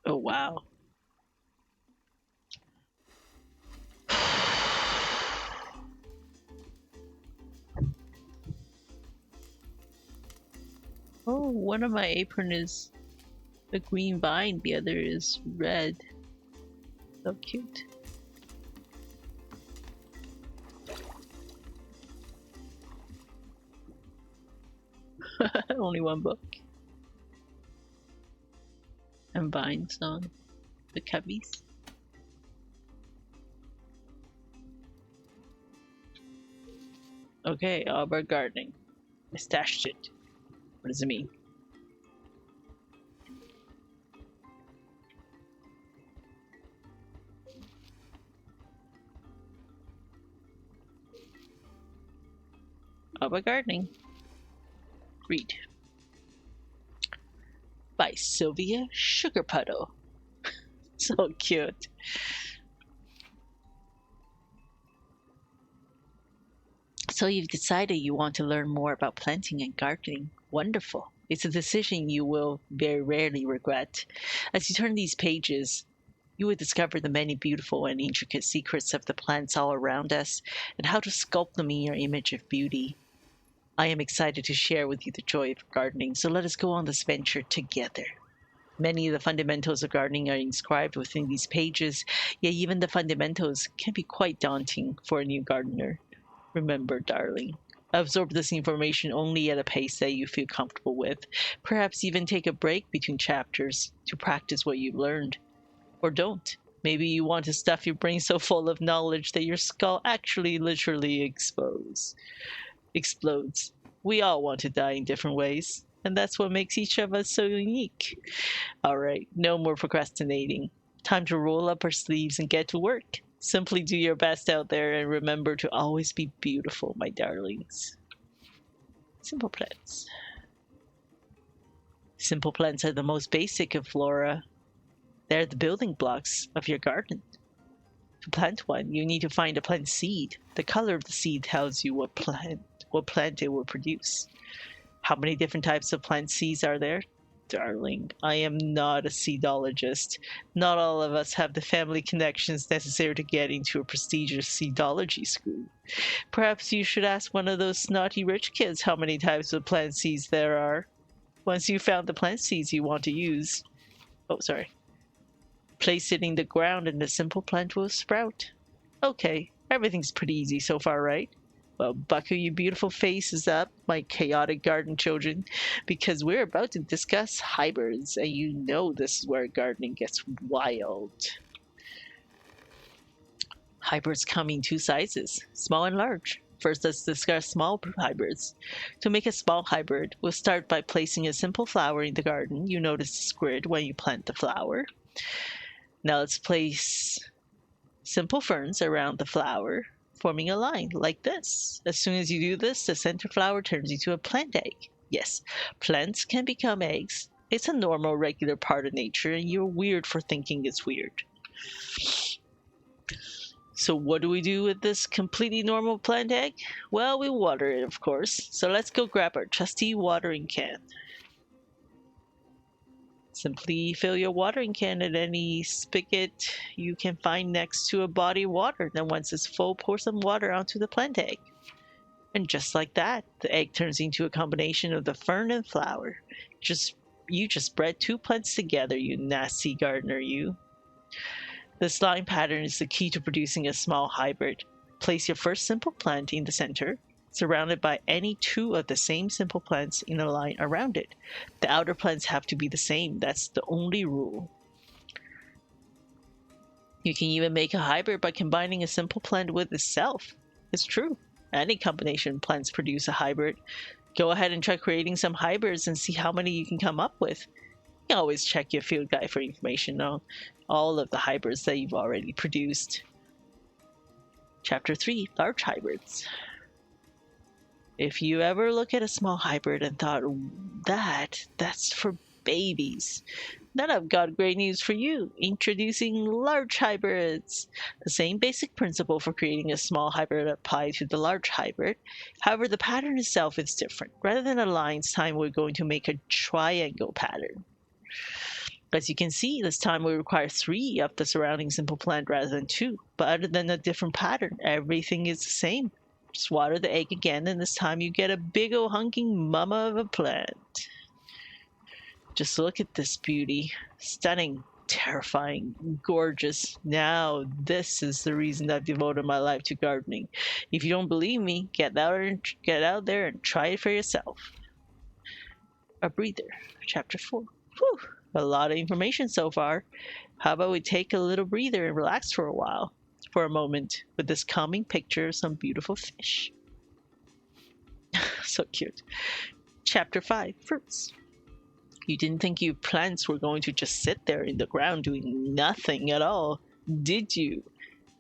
Oh wow. Oh, one of my apron is a green vine, the other is red. So cute. Only one book. And vines on the cubbies. Okay, Albert gardening. I stashed it. What does it mean? Albert gardening. Read. By Sylvia Sugarpuddle. So cute. So you've decided you want to learn more about planting and gardening. Wonderful. It's a decision you will very rarely regret. As you turn these pages, you will discover the many beautiful and intricate secrets of the plants all around us and how to sculpt them in your image of beauty. I am excited to share with you the joy of gardening, so let us go on this venture together. Many of the fundamentals of gardening are inscribed within these pages, yet even the fundamentals can be quite daunting for a new gardener. Remember, darling, absorb this information only at a pace that you feel comfortable with. Perhaps even take a break between chapters to practice what you've learned. Or don't. Maybe you want to stuff your brain so full of knowledge that your skull actually literally explodes. We all want to die in different ways, and that's what makes each of us so unique. All right, no more procrastinating. Time to roll up our sleeves and get to work. Simply do your best out there and remember to always be beautiful, my darlings. Simple plants. Simple plants are the most basic of flora. They're the building blocks of your garden. To plant one, you need to find a plant seed. The color of the seed tells you what plant it will produce. How many different types of plant seeds are there? Darling, I am not a seedologist. Not all of us have the family connections necessary to get into a prestigious seedology school. Perhaps you should ask one of those snotty rich kids how many types of plant seeds there are. Once you've found the plant seeds you want to use, place it in the ground and the simple plant will sprout. Okay, everything's pretty easy so far, right? Well, buckle your beautiful faces up, my chaotic garden children, because we're about to discuss hybrids, and you know this is where gardening gets wild. Hybrids come in two sizes, small and large. First, let's discuss small hybrids. To make a small hybrid, we'll start by placing a simple flower in the garden. You notice this grid when you plant the flower. Now let's place simple ferns around the flower, forming a line like this. As soon as you do this, the center flower turns into a plant egg. Yes, plants can become eggs. It's a normal, regular part of nature, and you're weird for thinking it's weird. So what do we do with this completely normal plant egg? Well, we water it, of course. So let's go grab our trusty watering can. Simply fill your watering can at any spigot you can find next to a body of water. Then once it's full, pour some water onto the plant egg. And just like that, the egg turns into a combination of the fern and flower. You just bred two plants together, you nasty gardener, you. This line pattern is the key to producing a small hybrid. Place your first simple plant in the center, surrounded by any two of the same simple plants in a line around it. The outer plants have to be the same. That's the only rule. You can even make a hybrid by combining a simple plant with itself. It's true. Any combination of plants produce a hybrid. Go ahead and try creating some hybrids and see how many you can come up with. You can always check your field guide for information on all of the hybrids that you've already produced. Chapter 3, Large Hybrids. If you ever look at a small hybrid and thought, that's for babies, then I've got great news for you. Introducing large hybrids. The same basic principle for creating a small hybrid applies to the large hybrid. However, the pattern itself is different. Rather than a line, this time we're going to make a triangle pattern. As you can see, this time we require 3 of the surrounding simple plant rather than 2. But other than a different pattern, everything is the same. Just water the egg again, and this time you get a big ol' hunking mama of a plant. Just look at this beauty. Stunning, terrifying, gorgeous. Now, this is the reason I've devoted my life to gardening. If you don't believe me, get out there and try it for yourself. A breather, chapter 4. Whew, a lot of information so far. How about we take a little breather and relax for a moment, with this calming picture of some beautiful fish. So cute. Chapter 5, Fruits. You didn't think you plants were going to just sit there in the ground doing nothing at all, did you?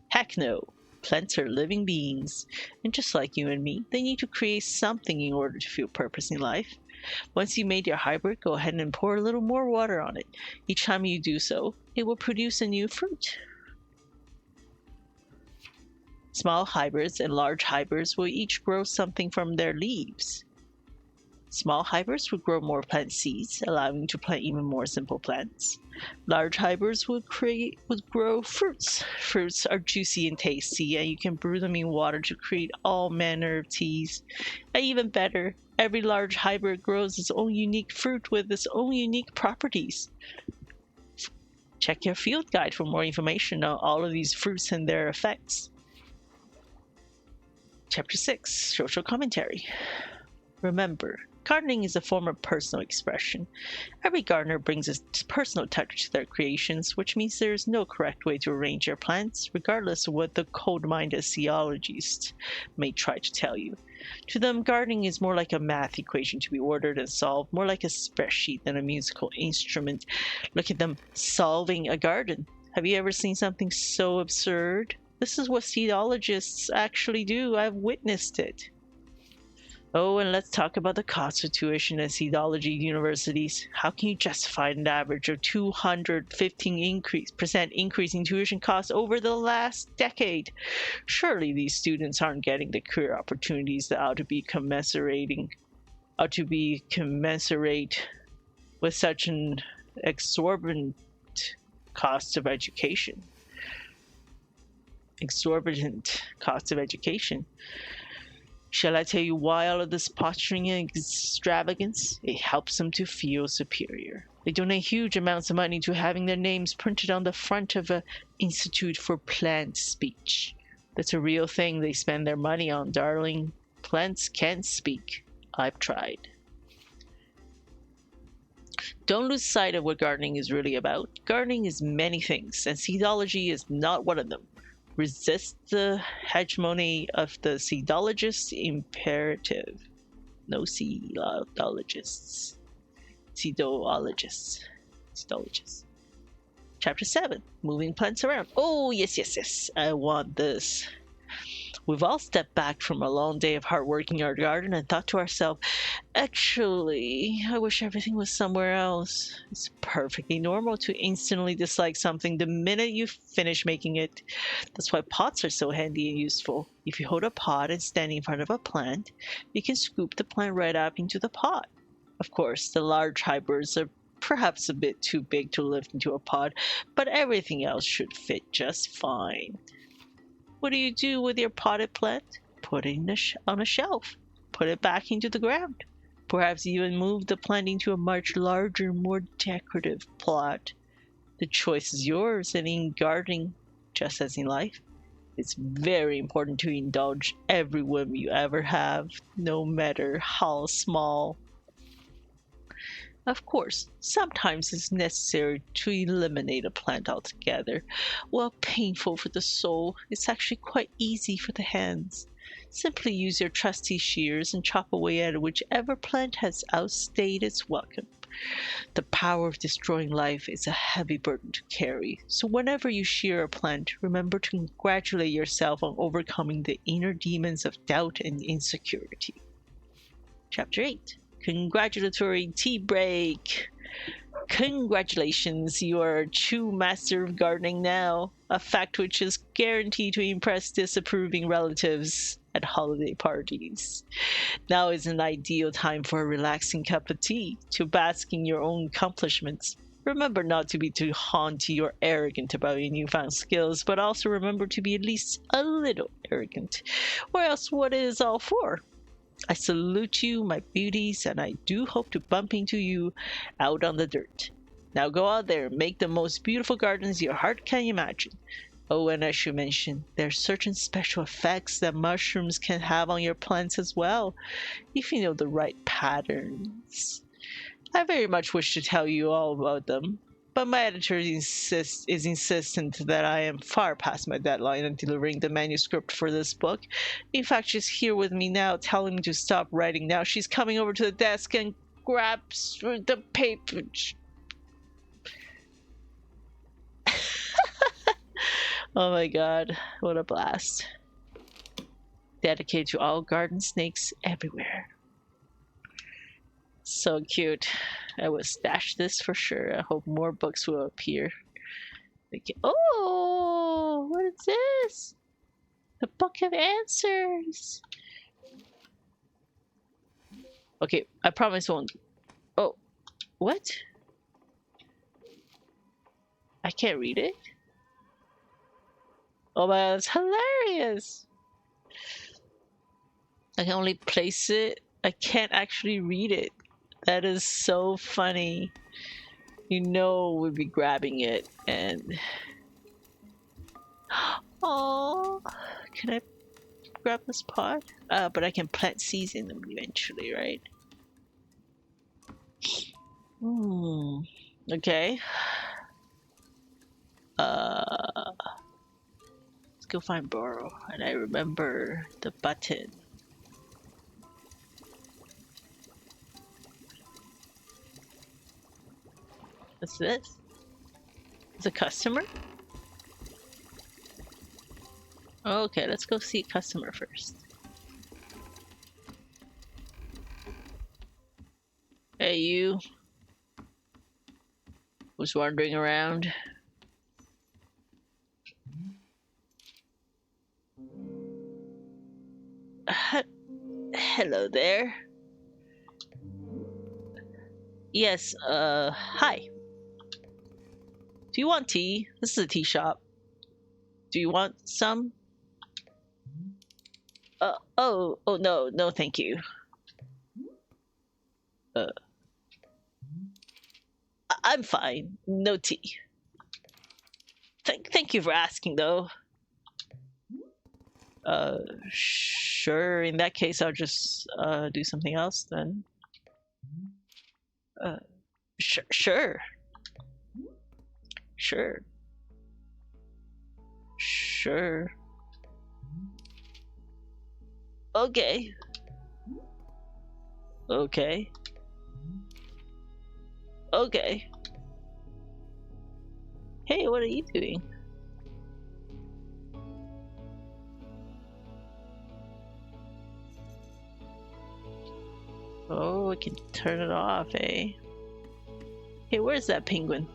Heck no. Plants are living beings, and just like you and me, they need to create something in order to feel purpose in life. Once you made your hybrid, go ahead and pour a little more water on it. Each time you do so, it will produce a new fruit. Small hybrids and large hybrids will each grow something from their leaves. Small hybrids would grow more plant seeds, allowing you to plant even more simple plants. Large hybrids would grow fruits. Fruits are juicy and tasty, and you can brew them in water to create all manner of teas. And even better, every large hybrid grows its own unique fruit with its own unique properties. Check your field guide for more information on all of these fruits and their effects. Chapter 6, Social Commentary. Remember, gardening is a form of personal expression. Every gardener brings a personal touch to their creations, which means there is no correct way to arrange your plants, regardless of what the cold-minded theologists may try to tell you. To them, gardening is more like a math equation to be ordered and solved, more like a spreadsheet than a musical instrument. Look at them solving a garden. Have you ever seen something so absurd? This is what seedologists actually do. I've witnessed it. Oh, and let's talk about the cost of tuition at seedology universities. How can you justify an average of 215% increase in tuition costs over the last decade? Surely these students aren't getting the career opportunities that ought to be commensurate with such an exorbitant cost of education. Exorbitant cost of education. Shall I tell you why all of this posturing and extravagance? It helps them to feel superior. They donate huge amounts of money to having their names printed on the front of an Institute for Plant Speech. That's a real thing they spend their money on, darling. Plants can't speak. I've tried. Don't lose sight of what gardening is really about. Gardening is many things, and seedology is not one of them. Resist the hegemony of the seedologist imperative. No seedologists. Seedologists. Seedologists. Chapter 7. Moving plants around. Oh, yes. I want this. We've all stepped back from a long day of hard work in our garden and thought to ourselves, actually, I wish everything was somewhere else. It's perfectly normal to instantly dislike something the minute you finish making it. That's why pots are so handy and useful. If you hold a pot and stand in front of a plant, you can scoop the plant right up into the pot. Of course, the large hybrids are perhaps a bit too big to lift into a pot, but everything else should fit just fine. What do you do with your potted plant? Put it on a shelf. Put it back into the ground. Perhaps even move the plant into a much larger, more decorative plot. The choice is yours, and in gardening, just as in life, it's very important to indulge every whim you ever have, no matter how small. Of course, sometimes it's necessary to eliminate a plant altogether. While painful for the soul, it's actually quite easy for the hands. Simply use your trusty shears and chop away at whichever plant has outstayed its welcome. The power of destroying life is a heavy burden to carry, so whenever you shear a plant, remember to congratulate yourself on overcoming the inner demons of doubt and insecurity. Chapter 8. Congratulatory tea break. Congratulations, you are a true master of gardening now, a fact which is guaranteed to impress disapproving relatives at holiday parties. Now is an ideal time for a relaxing cup of tea, to bask in your own accomplishments. Remember not to be too haughty or arrogant about your newfound skills, but also remember to be at least a little arrogant, or else what it is all for? I salute you, my beauties, and I do hope to bump into you out on the dirt. Now go out there and make the most beautiful gardens your heart can imagine. Oh, and I should mention, there are certain special effects that mushrooms can have on your plants as well, if you know the right patterns. I very much wish to tell you all about them, but my editor is insistent that I am far past my deadline on delivering the manuscript for this book. In fact, she's here with me now, telling me to stop writing now. She's coming over to the desk and grabs the paper. Oh my god, what a blast. Dedicated to all garden snakes everywhere. So cute. I will stash this for sure. I hope more books will appear. Oh, what is this? The Book of Answers. Okay, I promise won't. Oh, what? I can't read it? Oh my god, that's hilarious. I can only place it. I can't actually read it. That is so funny. You know we'd be grabbing it and... Oh, can I grab this pot? But I can plant seeds in them eventually, right? Okay. Let's go find borrow. And I remember the button. What's this? It's a customer? Okay, let's go see a customer first. Hey, you. Was wandering around. Hello there. Yes, hi. Do you want tea? This is a tea shop. Do you want some? Oh, no, no, thank you. Uh, I'm fine. No tea. Thank you for asking, though. Uh, sure. In that case, I'll just do something else then. Uh, sure, sure, sure. Okay, okay, okay. Hey, what are you doing? Oh, I can turn it off, eh? Hey, where's that penguin?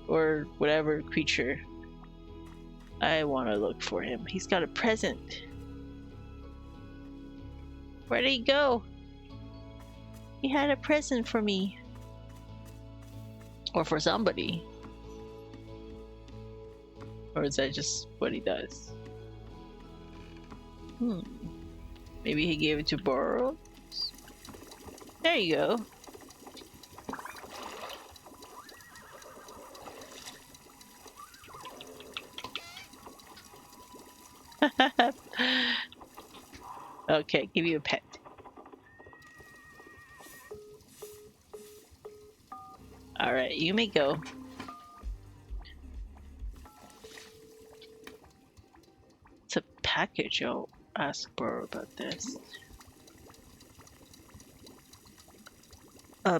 Or whatever creature. I want to look for him. He's got a present. Where did he go? He had a present for me. Or for somebody. Or is that just what he does? Maybe he gave it to Borrow? There you go. Okay, give you a pet. Alright, you may go. It's a package. I'll ask Borrow about this.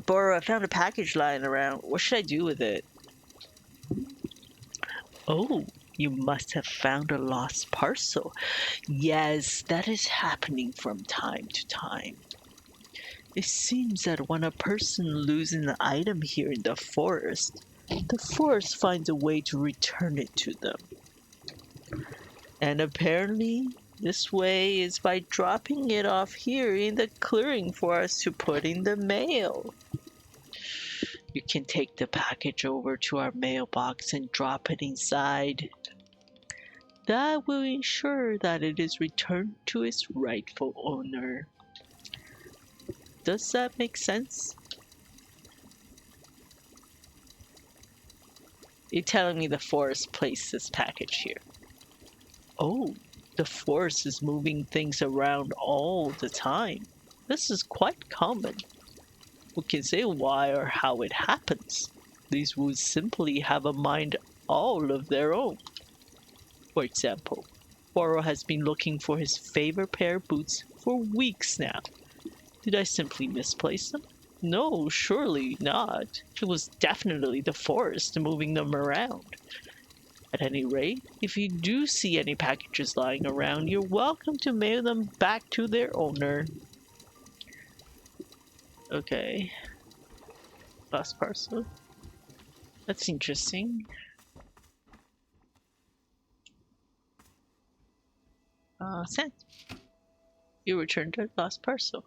Borrow, I found a package lying around. What should I do with it? Oh, you must have found a lost parcel. Yes, that is happening from time to time. It seems that when a person loses an item here in the forest finds a way to return it to them. And apparently, this way is by dropping it off here in the clearing for us to put in the mail. You can take the package over to our mailbox and drop it inside. That will ensure that it is returned to its rightful owner. Does that make sense? You're telling me the forest placed this package here. Oh, the forest is moving things around all the time. This is quite common. Who can say why or how it happens? These woods simply have a mind all of their own. For example, Boro has been looking for his favorite pair of boots for weeks now. Did I simply misplace them? No, surely not. It was definitely the forest moving them around. At any rate, if you do see any packages lying around, you're welcome to mail them back to their owner. Okay. Last parcel. That's interesting. Sent. You returned a lost parcel.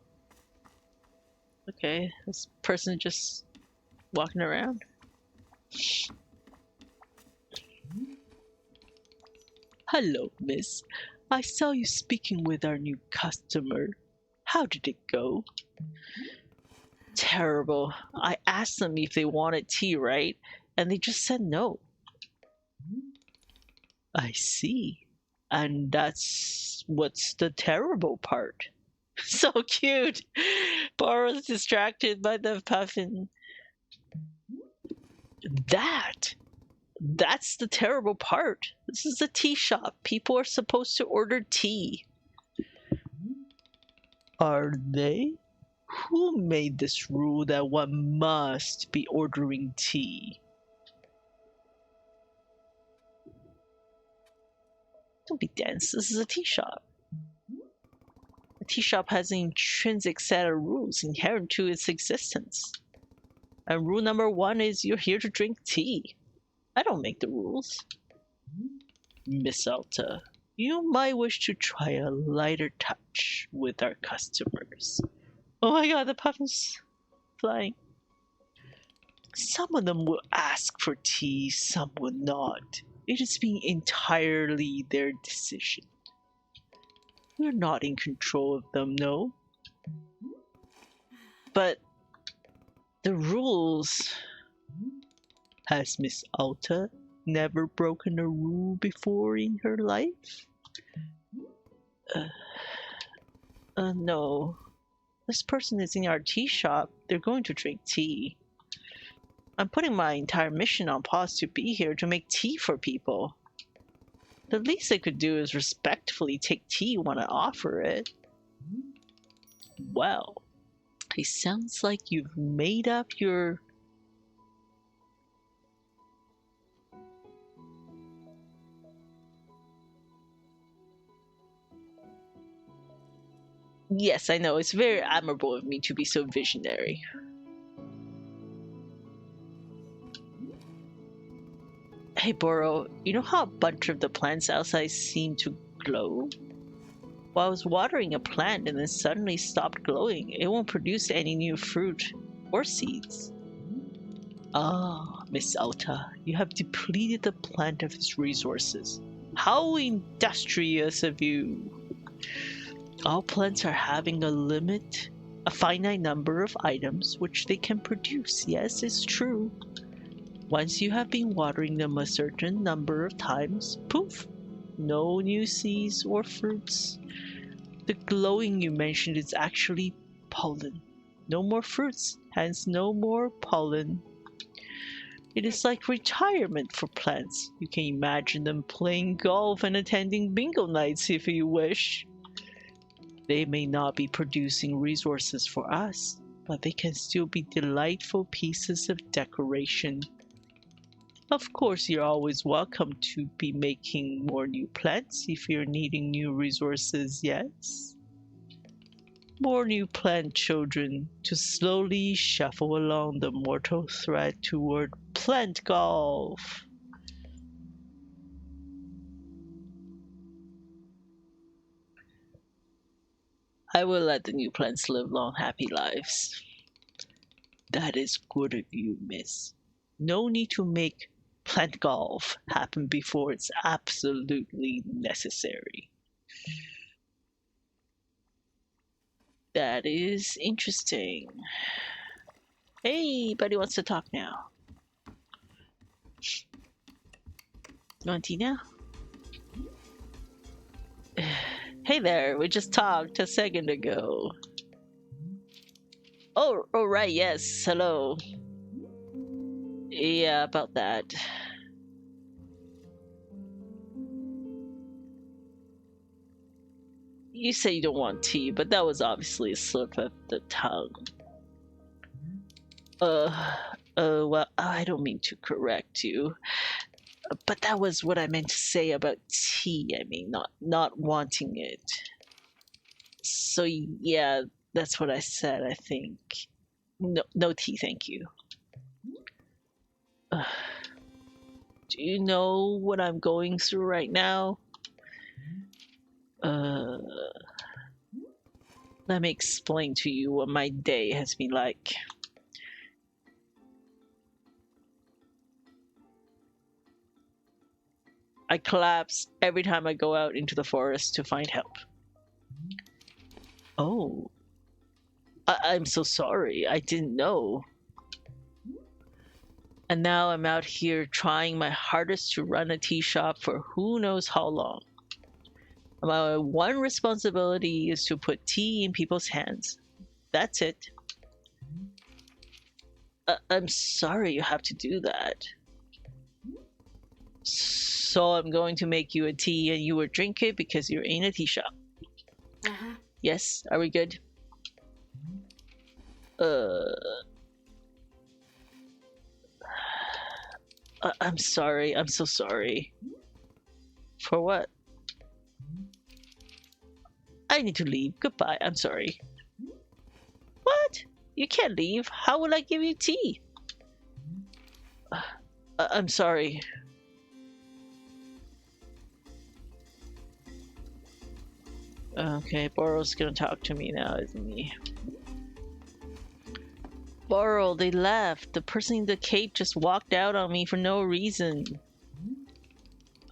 Okay, this person just walking around. Hello, miss. I saw you speaking with our new customer. How did it go? Terrible. I asked them if they wanted tea, right? And they just said no. I see. And that's what's the terrible part. So cute. Borrow's distracted by the puffin. That's the terrible part. This is a tea shop. People are supposed to order tea. Are they? Who made this rule that one must be ordering tea? Don't be dense. This is a tea shop. A tea shop has an intrinsic set of rules inherent to its existence. And rule number 1 is you're here to drink tea. I don't make the rules. Miss Alta, you might wish to try a lighter touch with our customers. Oh my god, the puffin's flying. Some of them will ask for tea, some will not. It has been entirely their decision. We're not in control of them, no. But the rules. Has Miss Alta never broken a rule before in her life? No. This person is in our tea shop. They're going to drink tea. I'm putting my entire mission on pause to be here to make tea for people. The least I could do is respectfully take tea when I offer it. Well, it sounds like you've made up your... Yes, I know, it's very admirable of me to be so visionary. Hey, Boro, you know how a bunch of the plants outside seem to glow? Well, I was watering a plant and then suddenly stopped glowing. It won't produce any new fruit or seeds. Ah, Miss Alta, you have depleted the plant of its resources. How industrious of you! All plants are having a limit, a finite number of items which they can produce. Yes, it's true. Once you have been watering them a certain number of times, poof, no new seeds or fruits. The glowing you mentioned is actually pollen. No more fruits, hence no more pollen. It is like retirement for plants. You can imagine them playing golf and attending bingo nights if you wish. They may not be producing resources for us, but they can still be delightful pieces of decoration. Of course, you're always welcome to be making more new plants if you're needing new resources, yes? More new plant children to slowly shuffle along the mortal thread toward plant golf. I will let the new plants live long, happy lives. That is good of you, miss. No need to make plant golf happen before it's absolutely necessary. That is interesting. Hey, buddy wants to talk now. You want tea now? Hey there, we just talked a second ago. Oh, right, yes, hello. Yeah, about that. You say you don't want tea, but that was obviously a slip of the tongue. Well, I don't mean to correct you, but that was what I meant to say about tea. I mean, not wanting it. So yeah, that's what I said, I think. No tea, thank you. Do you know what I'm going through right now? Let me explain to you what my day has been like. I collapse every time I go out into the forest to find help. Oh, I'm so sorry. I didn't know. And now I'm out here trying my hardest to run a tea shop for who knows how long. My one responsibility is to put tea in people's hands. That's it. I'm sorry you have to do that. So I'm going to make you a tea and you will drink it because you're in a tea shop. Uh-huh. Yes, are we good? I'm sorry. I'm so sorry. For what? I need to leave. Goodbye. I'm sorry. What? You can't leave. How will I give you tea? I'm sorry. Okay, Boro's gonna talk to me now, isn't he? Burrow, they left. The person in the cape just walked out on me for no reason.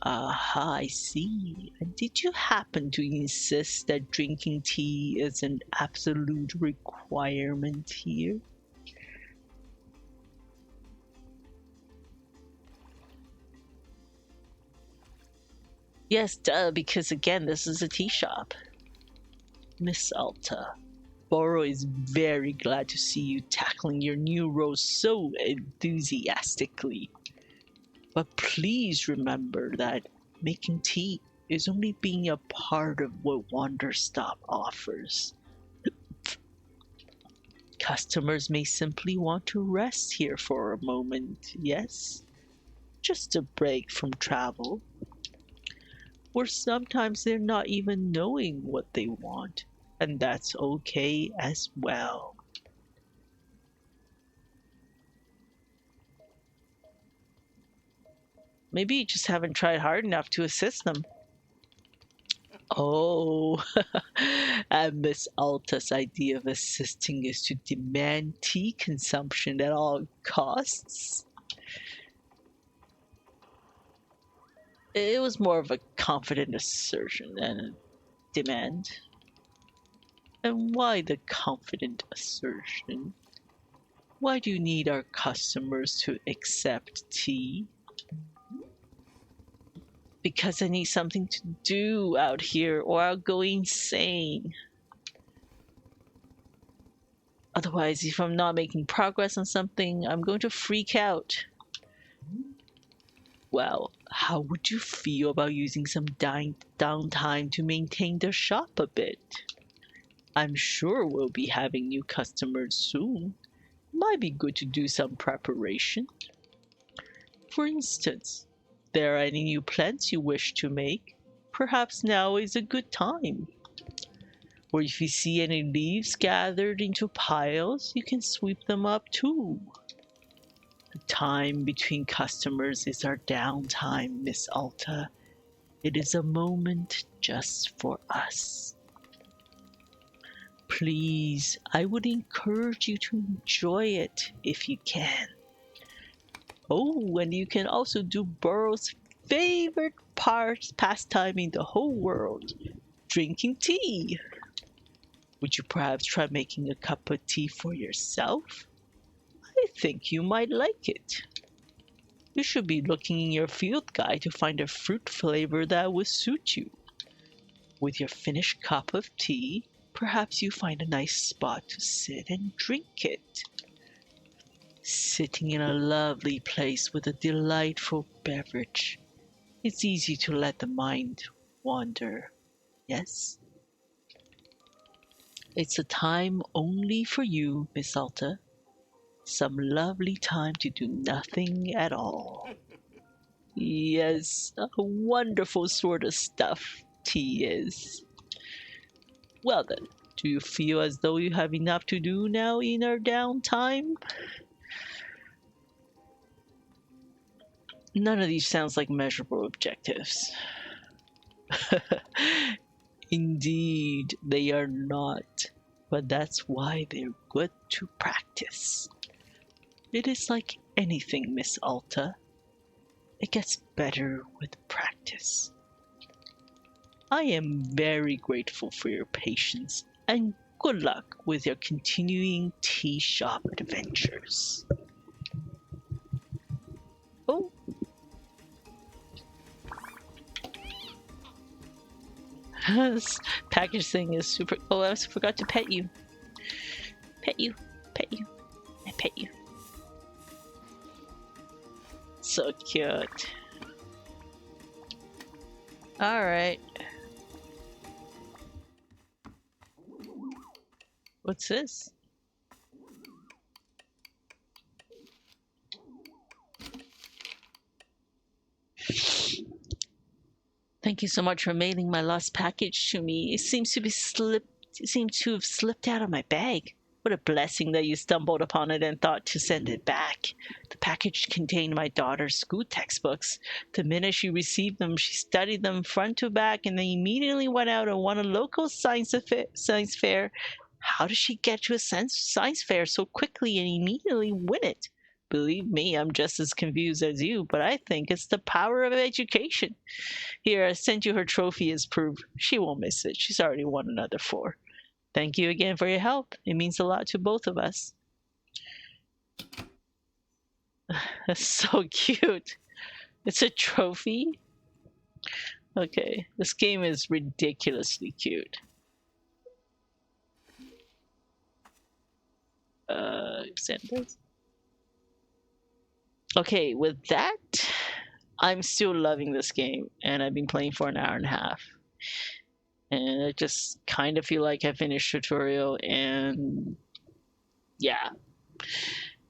Aha, I see. And did you happen to insist that drinking tea is an absolute requirement here? Yes, duh, because again, this is a tea shop. Miss Alta, Burrow is very glad to see you tackling your new role so enthusiastically. But please remember that making tea is only being a part of what Wanderstop offers. Customers may simply want to rest here for a moment, yes? Just a break from travel. Or sometimes they're not even knowing what they want, and that's okay as well. Maybe you just haven't tried hard enough to assist them. Oh, and Miss Alta's idea of assisting is to demand tea consumption at all costs. It was more of a confident assertion than a demand. And why the confident assertion? Why do you need our customers to accept tea? Because I need something to do out here or I'll go insane. Otherwise, if I'm not making progress on something, I'm going to freak out. Well, how would you feel about using some downtime to maintain the shop a bit? I'm sure we'll be having new customers soon. Might be good to do some preparation. For instance, there are any new plans you wish to make? Perhaps now is a good time. Or if you see any leaves gathered into piles, you can sweep them up too. The time between customers is our downtime, Miss Alta. It is a moment just for us. Please, I would encourage you to enjoy it if you can. Oh, and you can also do Burrow's favorite pastime in the whole world, drinking tea. Would you perhaps try making a cup of tea for yourself? I think you might like it. You should be looking in your field guide to find a fruit flavor that would suit you. With your finished cup of tea, perhaps you find a nice spot to sit and drink it. Sitting in a lovely place with a delightful beverage, it's easy to let the mind wander, yes? It's a time only for you, Miss Alta. Some lovely time to do nothing at all. Yes, a wonderful sort of stuff tea is. Well then, do you feel as though you have enough to do now in our downtime? None of these sounds like measurable objectives. Indeed, they are not. But that's why they're good to practice. It is like anything, Miss Alta. It gets better with practice. I am very grateful for your patience and good luck with your continuing tea shop adventures. Oh. This package thing is super. Oh, I forgot to pet you. Pet you. Pet you. I pet you. So cute. Alright. What's this? Thank you so much for mailing my lost package to me. It seems to have slipped out of my bag. What a blessing that you stumbled upon it and thought to send it back. The package contained my daughter's school textbooks. The minute she received them, she studied them front to back and then immediately went out and won a local science fair How does she get to a science fair so quickly and immediately win it? Believe me, I'm just as confused as you, but I think it's the power of education. Here, I sent you her trophy as proof. She won't miss it. She's already won another 4. Thank you again for your help. It means a lot to both of us. That's so cute. It's a trophy? Okay, this game is ridiculously cute. Send this. Okay, with that, I'm still loving this game, and I've been playing for an hour and a half. And I just kind of feel like I finished tutorial, and yeah.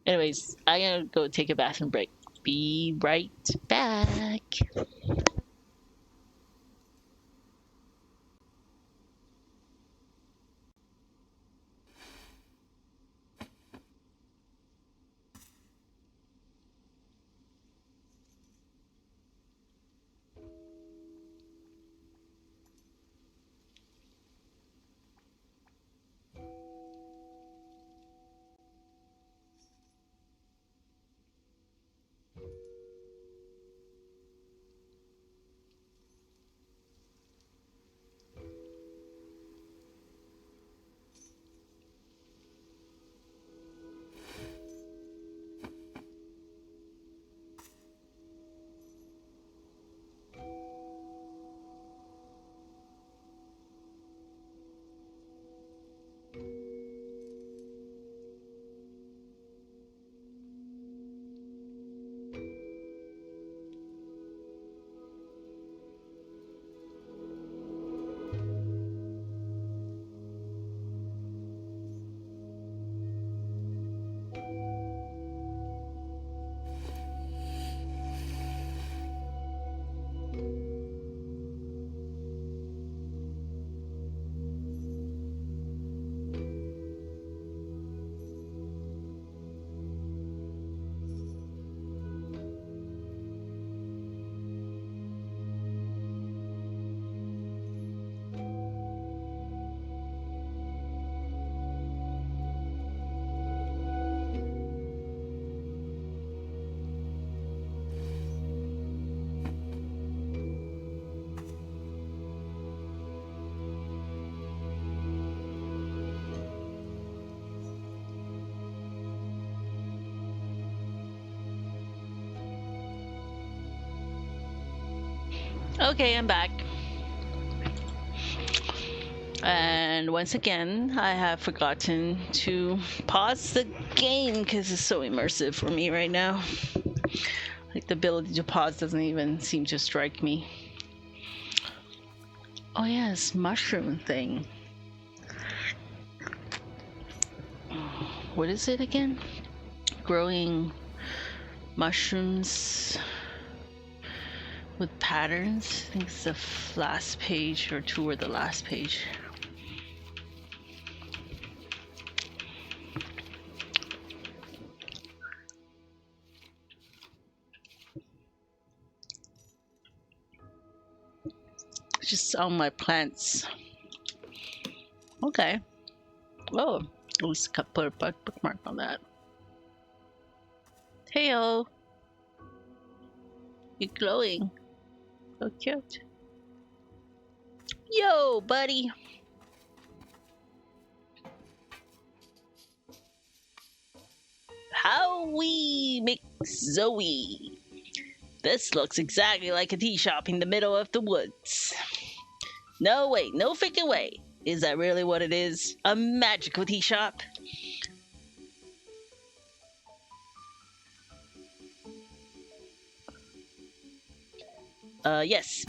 Anyways, I'm gonna go take a bathroom break. Be right back. Okay, I'm back. And once again, I have forgotten to pause the game because it's so immersive for me right now. Like, the ability to pause doesn't even seem to strike me. Oh yes, mushroom thing. What is it again? Growing mushrooms with patterns. I think it's the last page or 2 or the last page. Just on my plants. Okay. Oh, at least put a bookmark on that. Heyo. You're glowing. So cute. Yo, buddy. How we mix Zoe. This looks exactly like a tea shop in the middle of the woods. No way, no freaking way. Is that really what it is? A magical tea shop? Yes.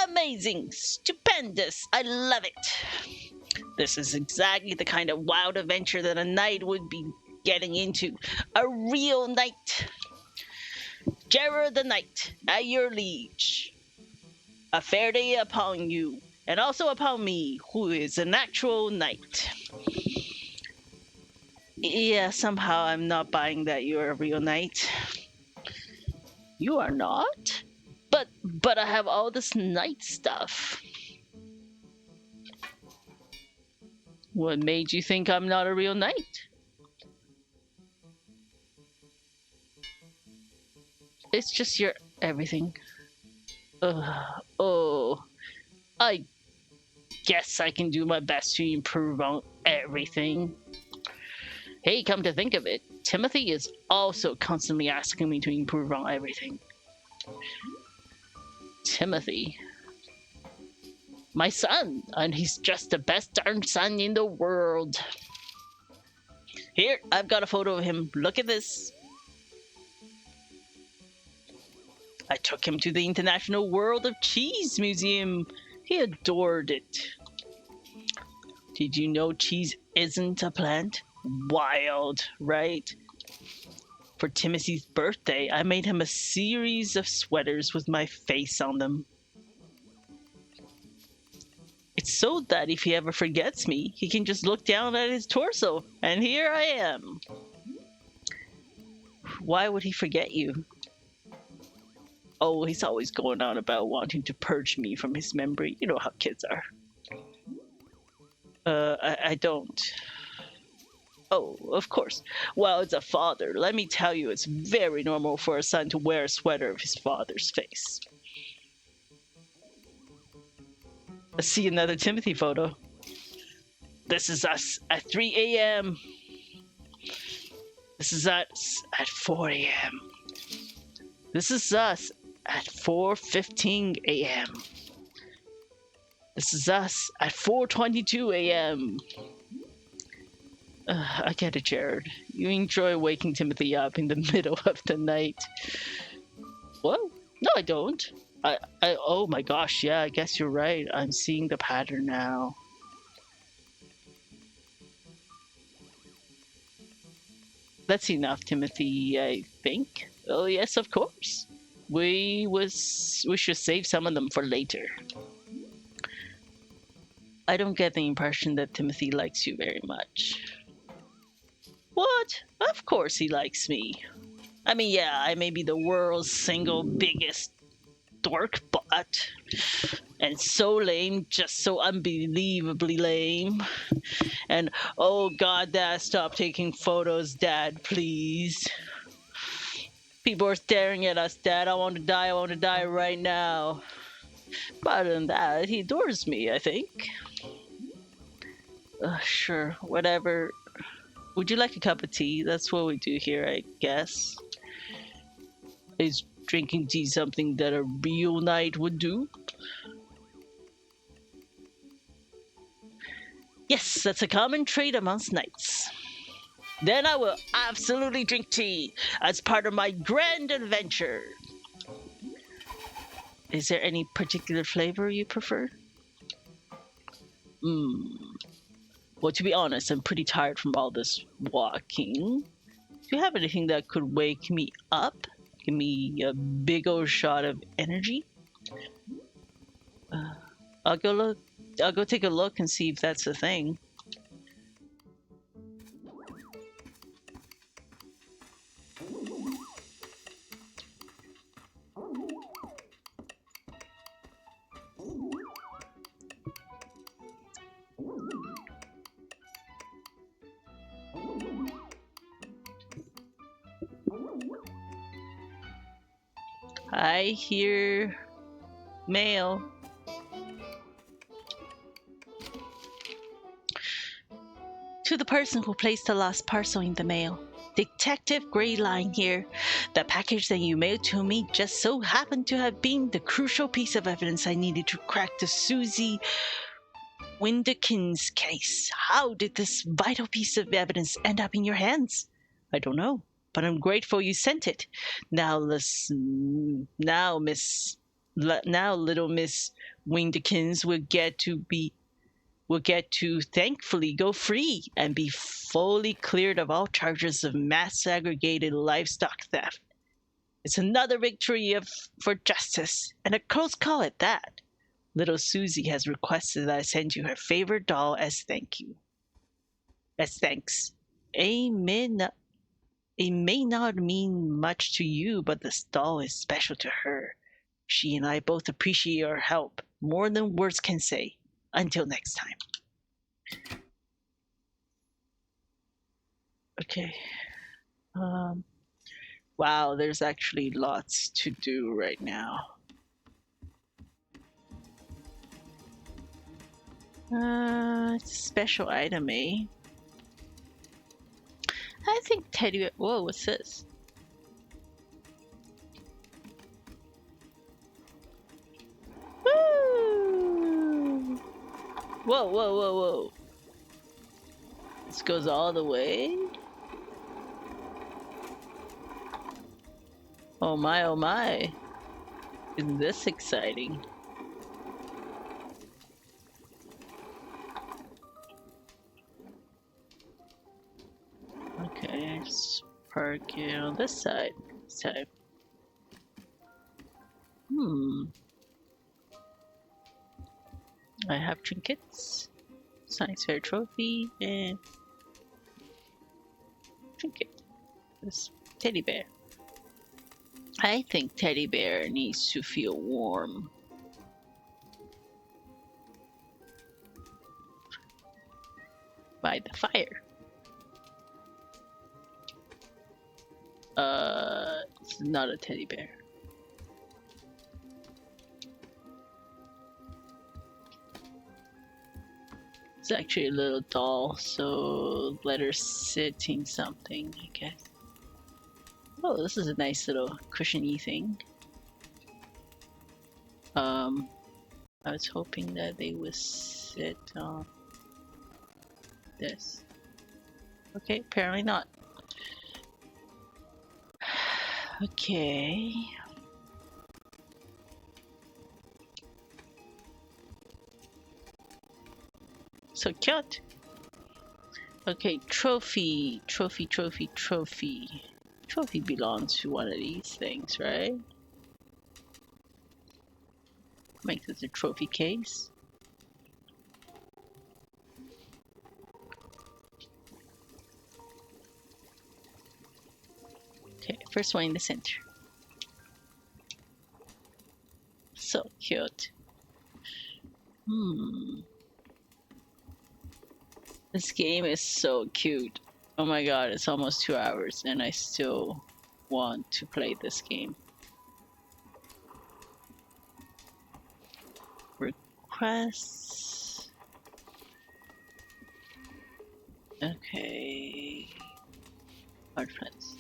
Amazing! Stupendous! I love it! This is exactly the kind of wild adventure that a knight would be getting into. A real knight. Gerard the Knight, at your liege. A fair day upon you, and also upon me, who is an actual knight. Yeah, somehow I'm not buying that you're a real knight. You are not? But I have all this knight stuff. What made you think I'm not a real knight? It's just your everything. Oh, I guess I can do my best to improve on everything. Hey, come to think of it, Timothy is also constantly asking me to improve on everything. Timothy. My son, and he's just the best darn son in the world. Here, I've got a photo of him. Look at this. I took him to the International World of Cheese Museum. He adored it. Did you know cheese isn't a plant? Wild, right? For Timothy's birthday, I made him a series of sweaters with my face on them. It's so that if he ever forgets me, he can just look down at his torso, and here I am. Why would he forget you? Oh, he's always going on about wanting to purge me from his memory. You know how kids are. I don't. Oh, of course. Well, as a father, let me tell you, it's very normal for a son to wear a sweater of his father's face. Let's see another Timothy photo. This is us at 3 a.m. This is us at 4 a.m. This is us at 4:15 a.m. This is us at 4:22 a.m. I get it, Jared. You enjoy waking Timothy up in the middle of the night. What? No, I don't. Oh my gosh, yeah, I guess you're right. I'm seeing the pattern now. That's enough, Timothy, I think. Oh, yes, of course. We should save some of them for later. I don't get the impression that Timothy likes you very much. What? Of course he likes me. I mean, yeah, I may be the world's single biggest dork, but... And so lame, just so unbelievably lame. And, oh god, Dad, stop taking photos, Dad, please. People are staring at us, Dad. I want to die right now. But other than that, he adores me, I think. Sure, whatever. Would you like a cup of tea? That's what we do here, I guess. Is drinking tea something that a real knight would do? Yes, that's a common trait amongst knights. Then I will absolutely drink tea as part of my grand adventure. Is there any particular flavor you prefer? Well, to be honest, I'm pretty tired from all this walking. Do you have anything that could wake me up? Give me a big old shot of energy? I'll go take a look and see if that's a thing. I hear mail. To the person who placed the lost parcel in the mail. Detective Greyline here. The package that you mailed to me just so happened to have been the crucial piece of evidence I needed to crack the Susie Winderkins case. How did this vital piece of evidence end up in your hands? I don't know, but I'm grateful you sent it. Now, little Miss Winderkins will get to thankfully go free and be fully cleared of all charges of mass aggregated livestock theft. It's another victory for justice, and a close call at that. Little Susie has requested that I send you her favorite doll as thanks. It may not mean much to you, but this doll is special to her. She and I both appreciate your help more than words can say. Until next time. Okay. Wow, there's actually lots to do right now. It's a special item, eh? I think teddy. Whoa, what's this? Woo! Whoa, whoa, whoa, whoa. This goes all the way? Oh my, oh my. Isn't this exciting? Okay, just park it on this side. This time. I have trinkets, science fair trophy, and trinket. This teddy bear. I think teddy bear needs to feel warm. By the fire. It's not a teddy bear. It's actually a little doll, so let her sit in something, I guess. Oh, this is a nice little cushiony thing. I was hoping that they would sit on this. Okay, apparently not. Okay. So cute. Okay, trophy. Trophy belongs to one of these things, right? Make this a trophy case. Okay, first one in the center. So cute. This game is so cute. Oh my god, it's almost 2 hours and I still want to play this game. Requests. Okay. Hard friends.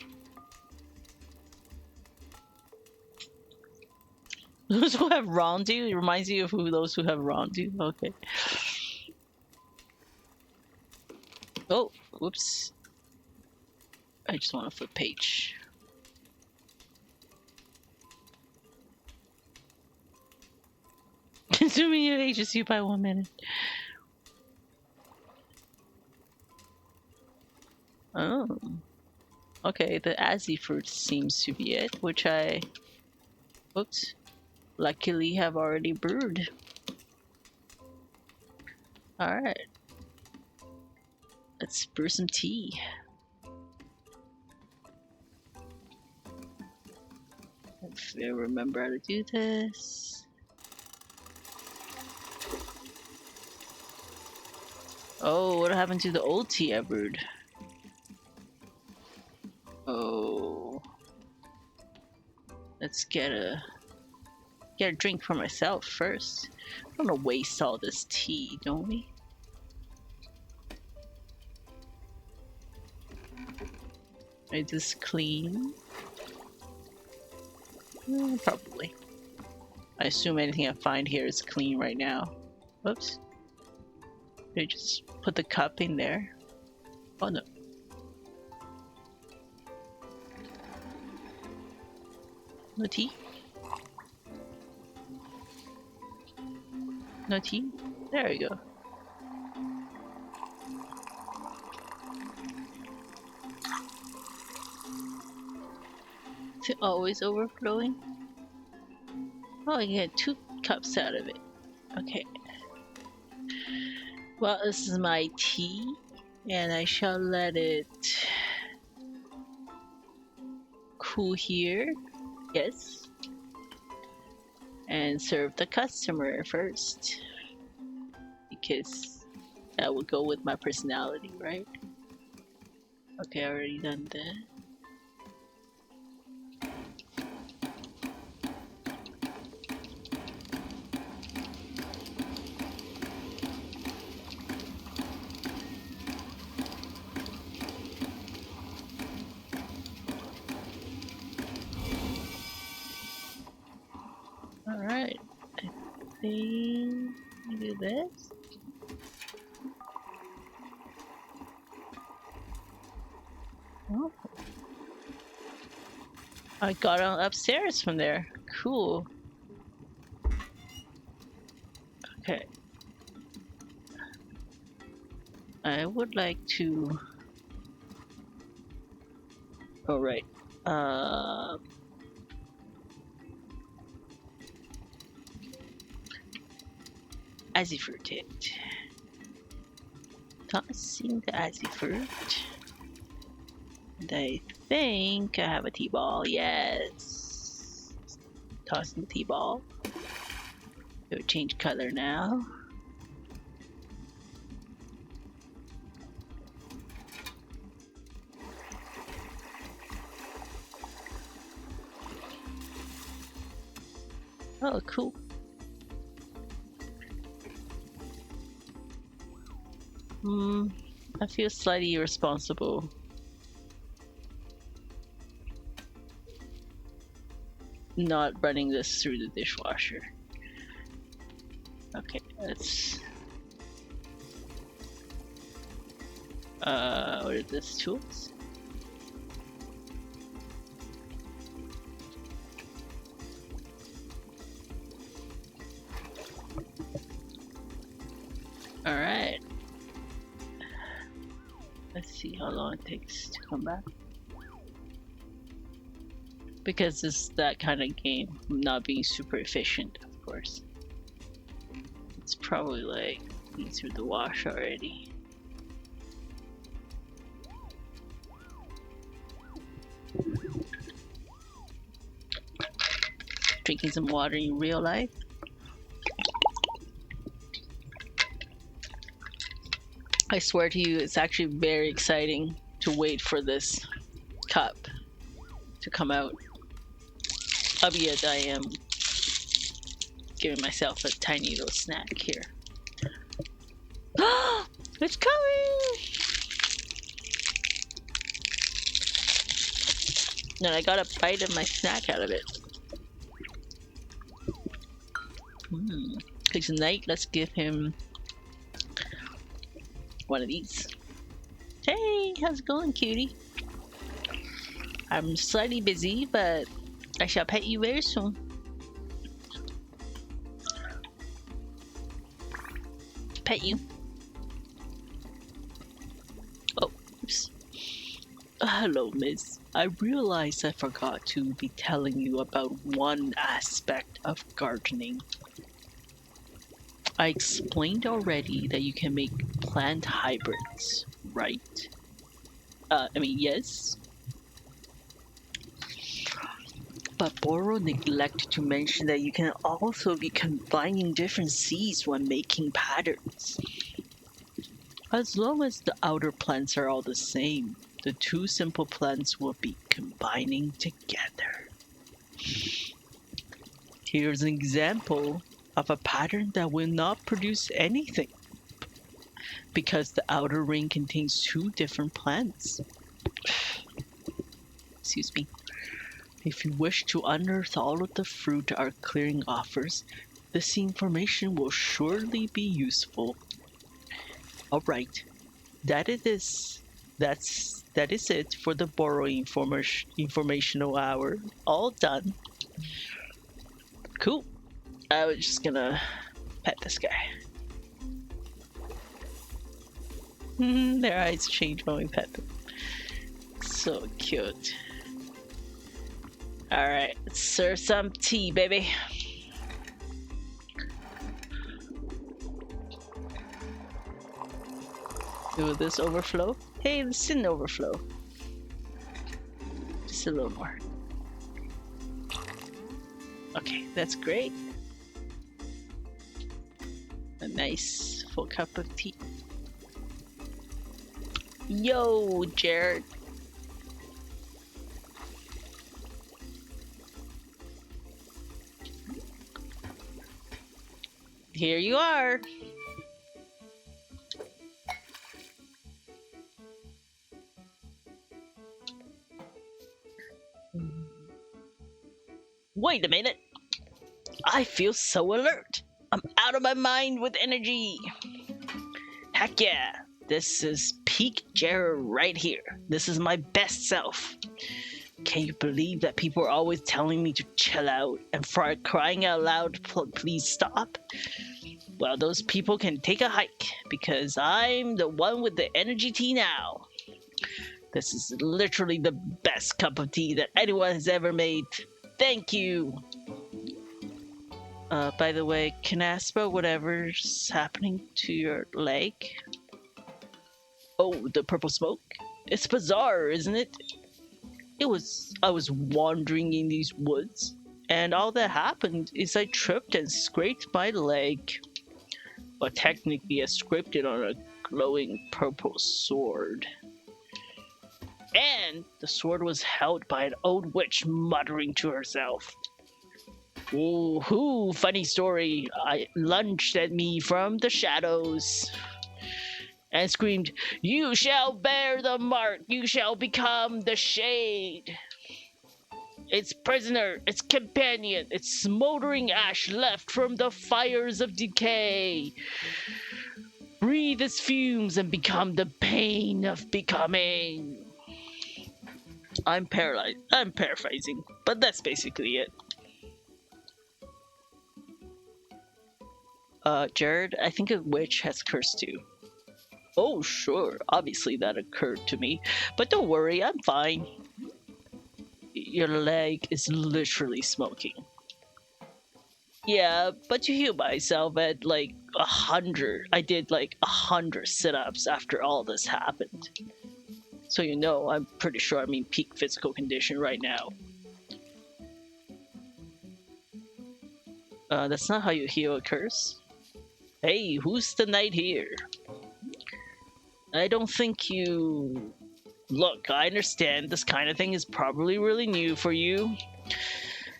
Those who have wronged you? It reminds you of those who have wronged you? Okay. Oh, whoops. I just want to flip page. Consuming your ages you by 1 minute. Oh. Okay, the Azzy fruit seems to be it, which I, oops, luckily have already brewed. Alright. Let's brew some tea. If I remember how to do this. Oh, what happened to the old tea I brewed? Oh. Let's get a drink for myself first. I don't want to waste all this tea, don't we? Is this clean? Probably. I assume anything I find here is clean right now. Whoops. Did I just put the cup in there? Oh no. No tea? No tea? There we go. Is it always overflowing? Oh, I can get 2 cups out of it. Okay. Well, this is my tea, and I shall let it cool here. Yes. And serve the customer first. Because that will go with my personality, right? Okay, I already done that. Alright, I think we do this. Oh. I got on upstairs from there. Cool. Okay. I would like to... Oh, right. Azzyfruit it. Tossing the Azzyfruit. And I think I have a T-ball. Yes. Tossing the T-ball. It will change color now. Oh, cool. I feel slightly irresponsible. Not running this through the dishwasher. Okay, let's... what are these tools? Alright. Let's see how long it takes to come back. Because it's that kind of game, not being super efficient, of course. It's probably like being through the wash already. Drinking some water in real life. I swear to you, it's actually very exciting to wait for this cup to come out. Albeit I am giving myself a tiny little snack here. It's coming! And I got a bite of my snack out of it. Okay, tonight let's give him one of these. Hey, how's it going, cutie? I'm slightly busy, but I shall pet you very soon. Pet you. Oh, oops. Hello, miss. I realized I forgot to be telling you about one aspect of gardening. I explained already that you can make plant hybrids, right? Yes. But Boro neglected to mention that you can also be combining different seeds when making patterns. As long as the outer plants are all the same, the two simple plants will be combining together. Here's an example of a pattern that will not produce anything, because the outer ring contains two different plants. Excuse me. If you wish to unearth all of the fruit our clearing offers, this information will surely be useful. Alright, that is it for the borrowing informational hour. All done. Cool. I was just gonna pet this guy. Their eyes change when we pet them. So cute. Alright, let's serve some tea, baby. Will this overflow? Hey, this didn't overflow. Just a little more. Okay, that's great. A nice full cup of tea. Yo, Jared. Here you are. Wait a minute. I feel so alert. I'm out of my mind with energy. Heck yeah. This is peak Jared right here. This is my best self. Can you believe that people are always telling me to chill out and for crying out loud, please stop? Well, those people can take a hike because I'm the one with the energy tea now. This is literally the best cup of tea that anyone has ever made. Thank you. By the way, can I ask about whatever's happening to your leg? Oh, the purple smoke? It's bizarre, isn't it? I was wandering in these woods, and all that happened is I tripped and scraped my leg. But technically I scraped it on a glowing purple sword. And the sword was held by an old witch muttering to herself. Ooh, funny story. I lunged at me from the shadows and screamed, "You shall bear the mark, you shall become the shade. Its prisoner, its companion, its smoldering ash left from the fires of decay. Breathe its fumes and become the pain of becoming." I'm paralyzed. I'm paraphrasing, but that's basically it. Jared, I think a witch has cursed you. Oh, sure. Obviously that occurred to me. But don't worry, I'm fine. Your leg is literally smoking. Yeah, but to heal myself at like 100. I did like 100 sit-ups after all this happened. So you know, I'm pretty sure I'm in peak physical condition right now. That's not how you heal a curse. Hey, who's the knight here? I don't think you... Look, I understand this kind of thing is probably really new for you.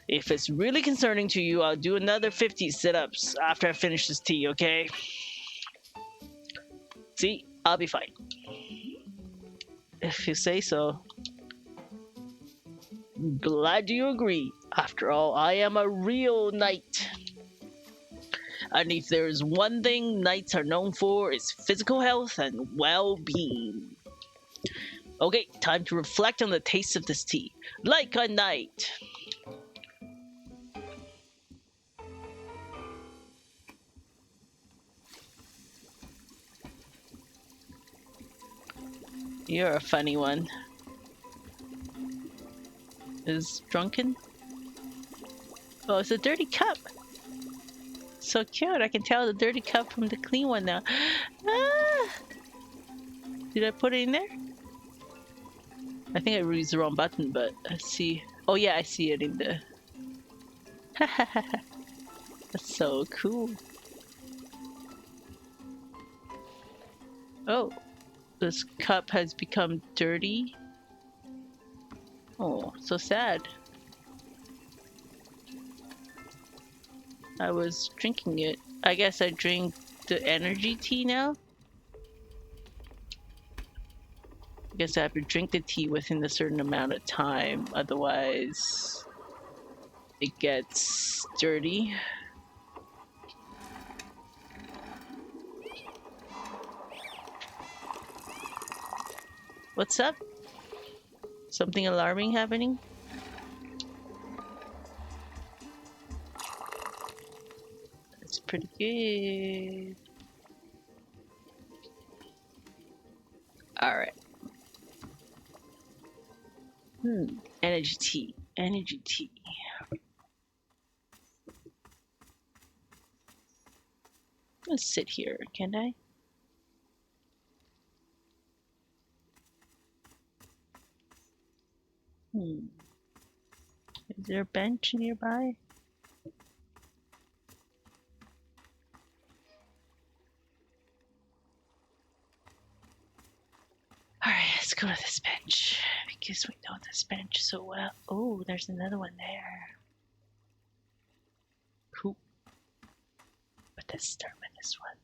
If it's really concerning to you, I'll do another 50 sit-ups after I finish this tea, okay? See, I'll be fine. If you say so. Glad you agree. After all, I am a real knight. And if there is one thing knights are known for, it's physical health and well-being. Okay, time to reflect on the taste of this tea. Like a knight. You're a funny one. Is drunken? Oh, it's a dirty cup. So cute. I can tell the dirty cup from the clean one now. Ah! Did I put it in there? I think I used the wrong button, but let's see. Oh yeah, I see it in the... That's so cool. Oh, this cup has become dirty. Oh, so sad. I was drinking it. I guess I drink the energy tea now. I guess I have to drink the tea within a certain amount of time, otherwise it gets dirty. What's up? Something alarming happening? That's pretty good. Alright. Energy tea. Energy tea. Let's sit here, can I? Is there a bench nearby? go to this bench because we know this bench so well. Oh, there's another one there. Cool. But let's start with this one.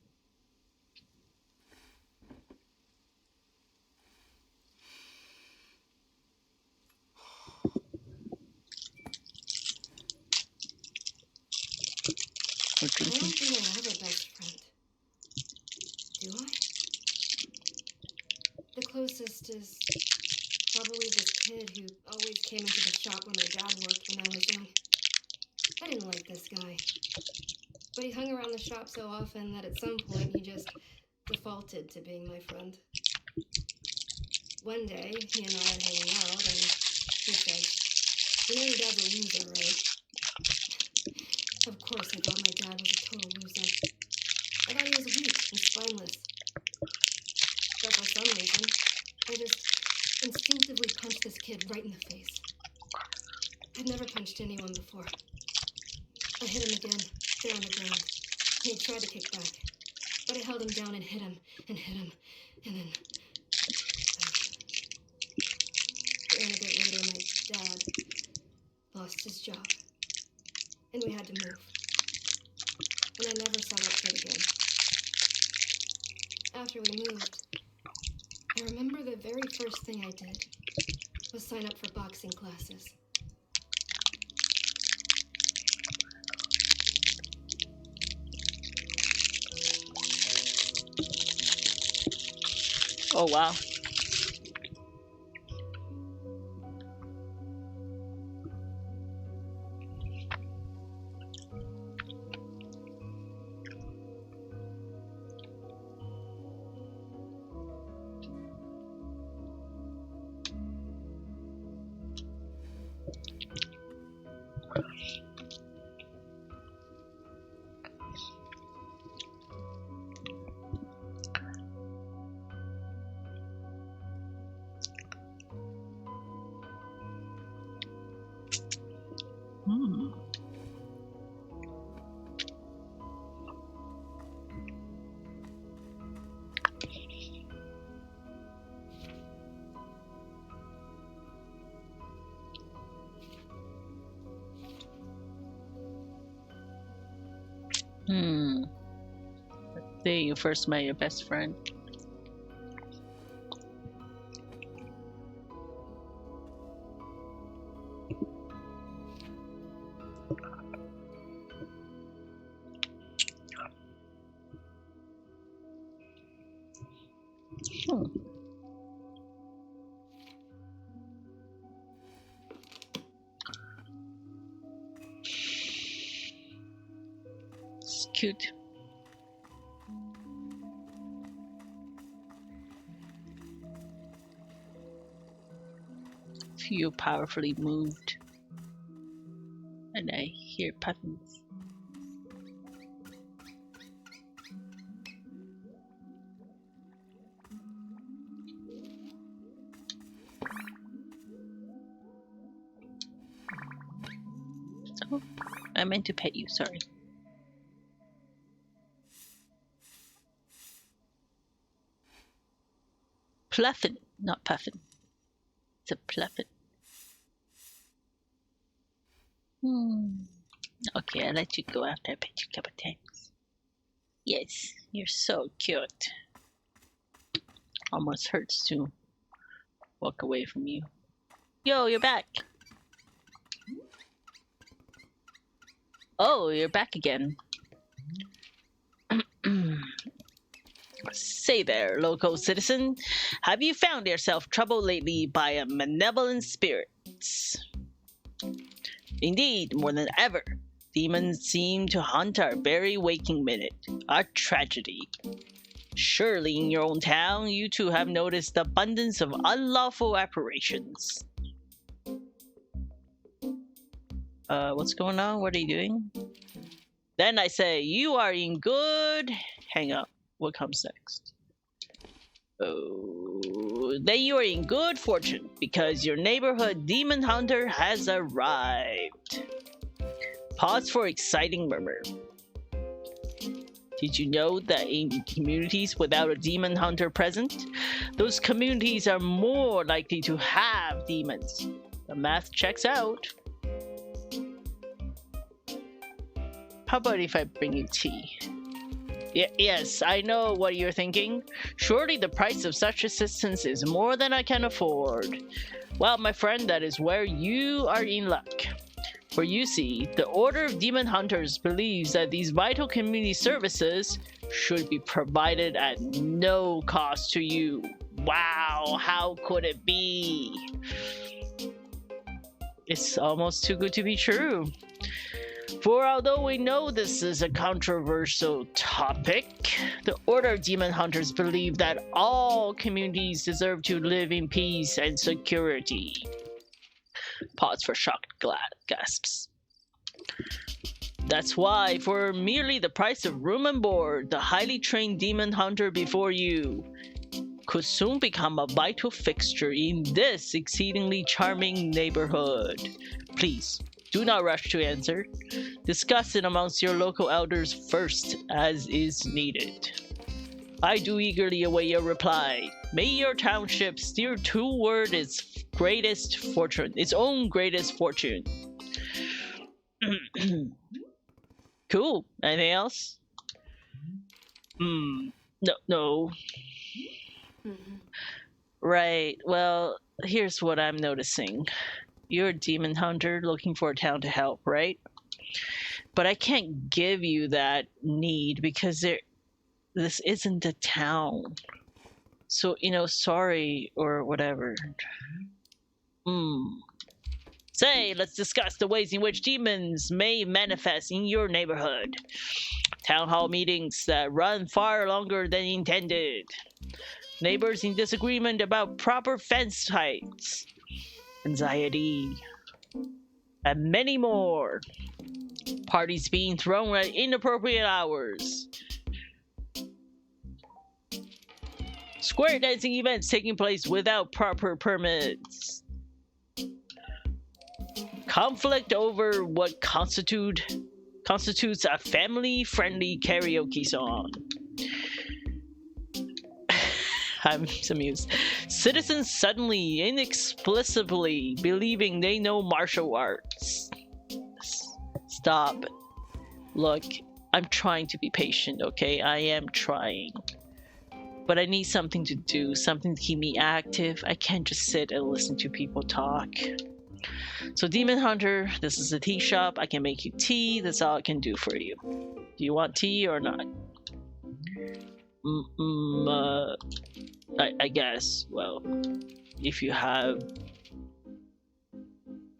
We're I don't drinking. think I have a best friend. Do I? The closest is probably this kid who always came into the shop when my dad worked when I was young. I didn't like this guy. But he hung around the shop so often that at some point he just defaulted to being my friend. One day, he and I are hanging out, and he says, "You know your dad's a loser, right?" Of course, I thought my dad was a total loser. I thought he was weak and spineless. But for some reason, I just instinctively punched this kid right in the face. I'd never punched anyone before. I hit him again, there on the ground. He tried to kick back, but I held him down and hit him, and then... And a bit later, my dad lost his job, and we had to move. And I never saw that kid again. After we moved, I remember the very first thing I did was sign up for boxing classes. Oh, wow. Hmm. Day you first met your best friend. It's cute. Feel powerfully moved, and I hear patterns. Oh, I meant to pet you, sorry. Pluffin, not puffin. It's a pluffin. Okay, I'll let you go after I pet you a couple times. Yes, you're so cute. Almost hurts to walk away from you. Yo, you're back. Oh, you're back again. Say there, local citizen. Have you found yourself troubled lately by a malevolent spirit? Indeed, more than ever, demons seem to haunt our very waking minute. A tragedy. Surely in your own town, you too have noticed the abundance of unlawful apparitions. What's going on? What are you doing? Then I say, you are in good... Hang up. What comes next? Oh, then you are in good fortune, because your neighborhood demon hunter has arrived. Pause for exciting murmur. Did you know that in communities without a demon hunter present, those communities are more likely to have demons? The math checks out. How about if I bring you tea? Yes, I know what you're thinking. Surely the price of such assistance is more than I can afford. Well, my friend, that is where you are in luck. For you see, the Order of Demon Hunters believes that these vital community services should be provided at no cost to you. Wow, how could it be? It's almost too good to be true. For although we know this is a controversial topic, the Order of Demon Hunters believe that all communities deserve to live in peace and security. Pause for shocked gasps. That's why, for merely the price of room and board, the highly trained demon hunter before you could soon become a vital fixture in this exceedingly charming neighborhood. Please, do not rush to answer. Discuss it amongst your local elders first, as is needed. I do eagerly await your reply. May your township steer toward its own greatest fortune. Cool. Anything else? No. Right. Well, here's what I'm noticing. You're a demon hunter looking for a town to help, right? But I can't give you that need because this isn't a town. So, sorry or whatever. Say, let's discuss the ways in which demons may manifest in your neighborhood. Town hall meetings that run far longer than intended. Neighbors in disagreement about proper fence heights. Anxiety. And many more. Parties being thrown at inappropriate hours. Square dancing events taking place without proper permits. Conflict over what constitutes a family-friendly karaoke song. I'm amused. Citizens suddenly, inexplicably believing they know martial arts. Stop. Look, I'm trying to be patient, okay? I am trying. But I need something to do, something to keep me active. I can't just sit and listen to people talk. So Demon Hunter, this is a tea shop. I can make you tea. That's all I can do for you. Do you want tea or not? I guess. Well, if you have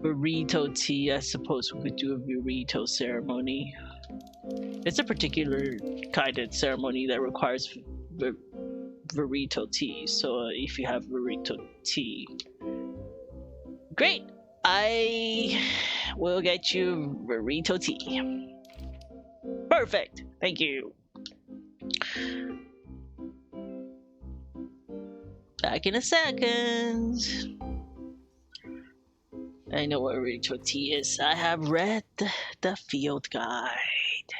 burrito tea, I suppose we could do a burrito ceremony. It's a particular kind of ceremony that requires burrito tea. So if you have burrito tea, great. I will get you burrito tea. Perfect. Thank you. Back in a second. I know what burrito tea is. I have read the field guide.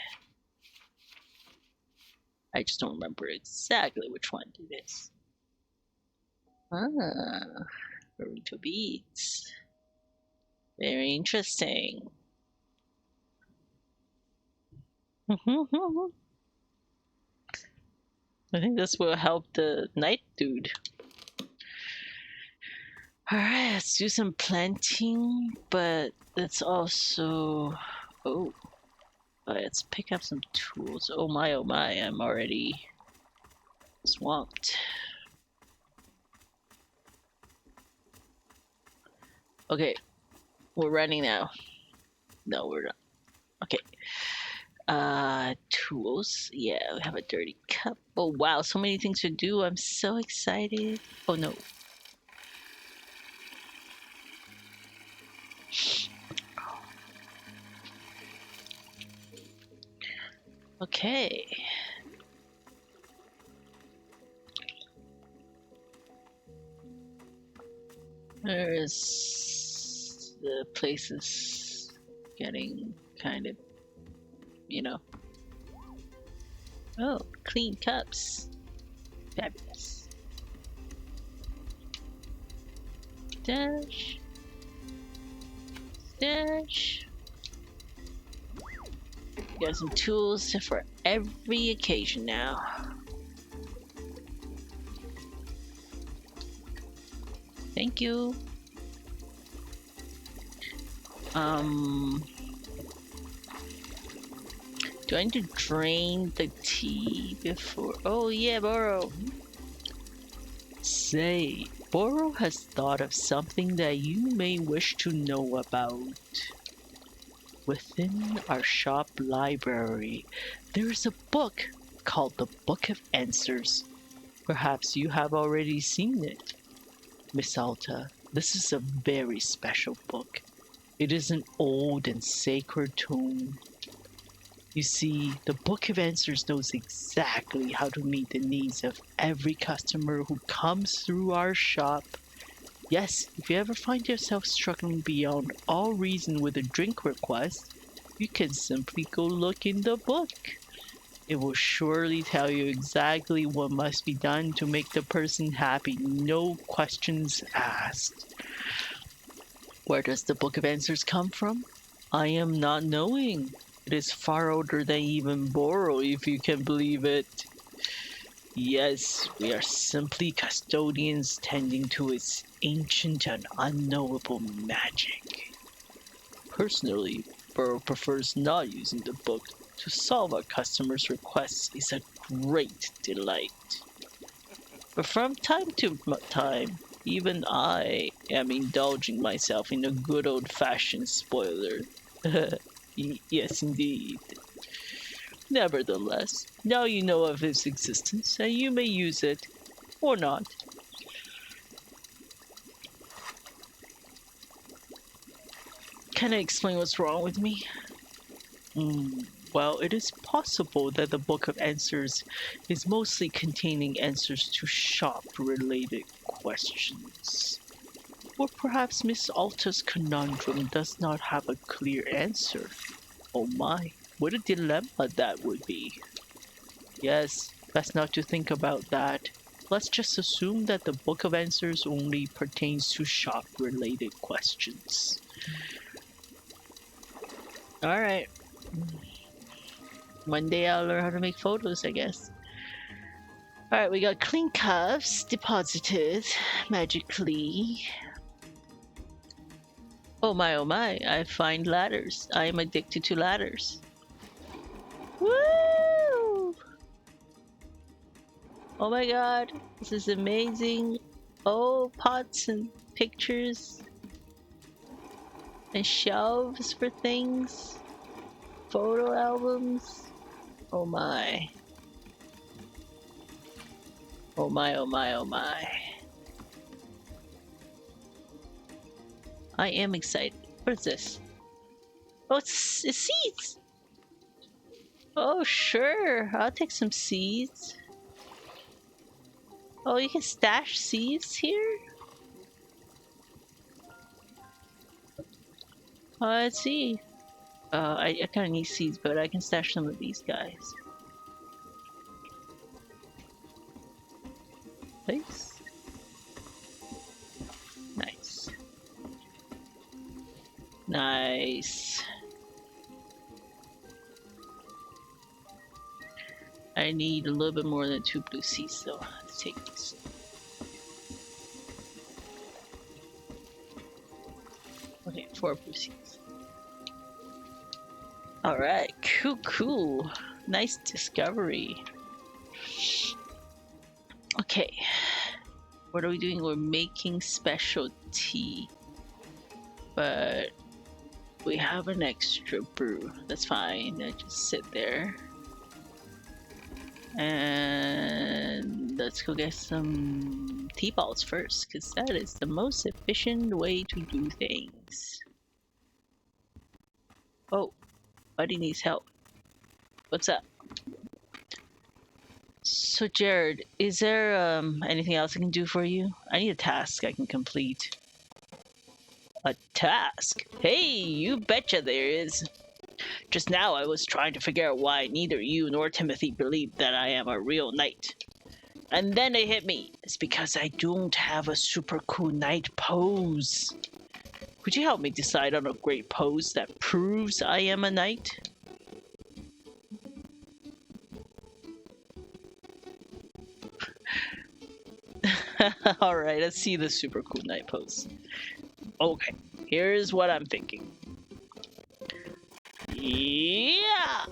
I just don't remember exactly which one it is. Burrito beads. Very interesting. I think this will help the night dude. Alright, let's do some planting, but let's also... let's pick up some tools. Oh my, I'm already swamped. Okay, we're running now. No, we're not. Okay. Tools. Yeah, we have a dirty cup. Oh wow, so many things to do. I'm so excited. Oh no. Okay. There's the place is getting kind of, Oh, clean cups. Fabulous. Dash. Dash. Got some tools for every occasion now. Thank you. Do I need to drain the tea before? Oh yeah, Boro. Say, Boro has thought of something that you may wish to know about. Within our shop library, there is a book called the Book of Answers. Perhaps you have already seen it. Miss Alta, this is a very special book. It is an old and sacred tome. You see, the Book of Answers knows exactly how to meet the needs of every customer who comes through our shop. Yes, if you ever find yourself struggling beyond all reason with a drink request, you can simply go look in the book. It will surely tell you exactly what must be done to make the person happy, no questions asked. Where does the Book of Answers come from? I am not knowing. It is far older than even Boro, if you can believe it. Yes, we are simply custodians tending to its ancient and unknowable magic. Personally, Burrow prefers not using the book. To solve our customers' requests is a great delight. But from time to time, even I am indulging myself in a good old-fashioned spoiler. Yes, indeed. Nevertheless, now you know of its existence, and you may use it, or not. Can I explain what's wrong with me? Well, it is possible that the Book of Answers is mostly containing answers to shop-related questions. Or perhaps Miss Alta's conundrum does not have a clear answer. Oh my, what a dilemma that would be. Yes, best not to think about that. Let's just assume that the Book of Answers only pertains to shop-related questions. Alright. One day I'll learn how to make photos, I guess. Alright, we got clean cuffs deposited magically. Oh my, I find ladders. I am addicted to ladders. Woo! Oh my god, this is amazing. Oh, pots and pictures. And shelves for things. Photo albums. Oh my. Oh my, oh my, oh my. I am excited. What is this? Oh, it's seeds! Oh, sure. I'll take some seeds. Oh, you can stash seeds here? Oh, let's see. I kind of need seeds, but I can stash some of these guys. Place. Nice. Nice. I need a little bit more than 2 blue seeds, so let's take this. Okay, 4 blue seeds. Alright, cool. Nice discovery. Okay. What are we doing? We're making special tea. But we have an extra brew. That's fine. I just sit there. And let's go get some tea balls first, because that is the most efficient way to do things. Oh, buddy needs help. What's up? So Jared, is there anything else I can do for you? I need a task I can complete. A task? Hey, you betcha there is. Just now I was trying to figure out why neither you nor Timothy believe that I am a real knight. And then it hit me. It's because I don't have a super cool knight pose. Could you help me decide on a great pose that proves I am a knight? Alright, let's see the super cool knight pose. Okay, here's what I'm thinking. Yeah!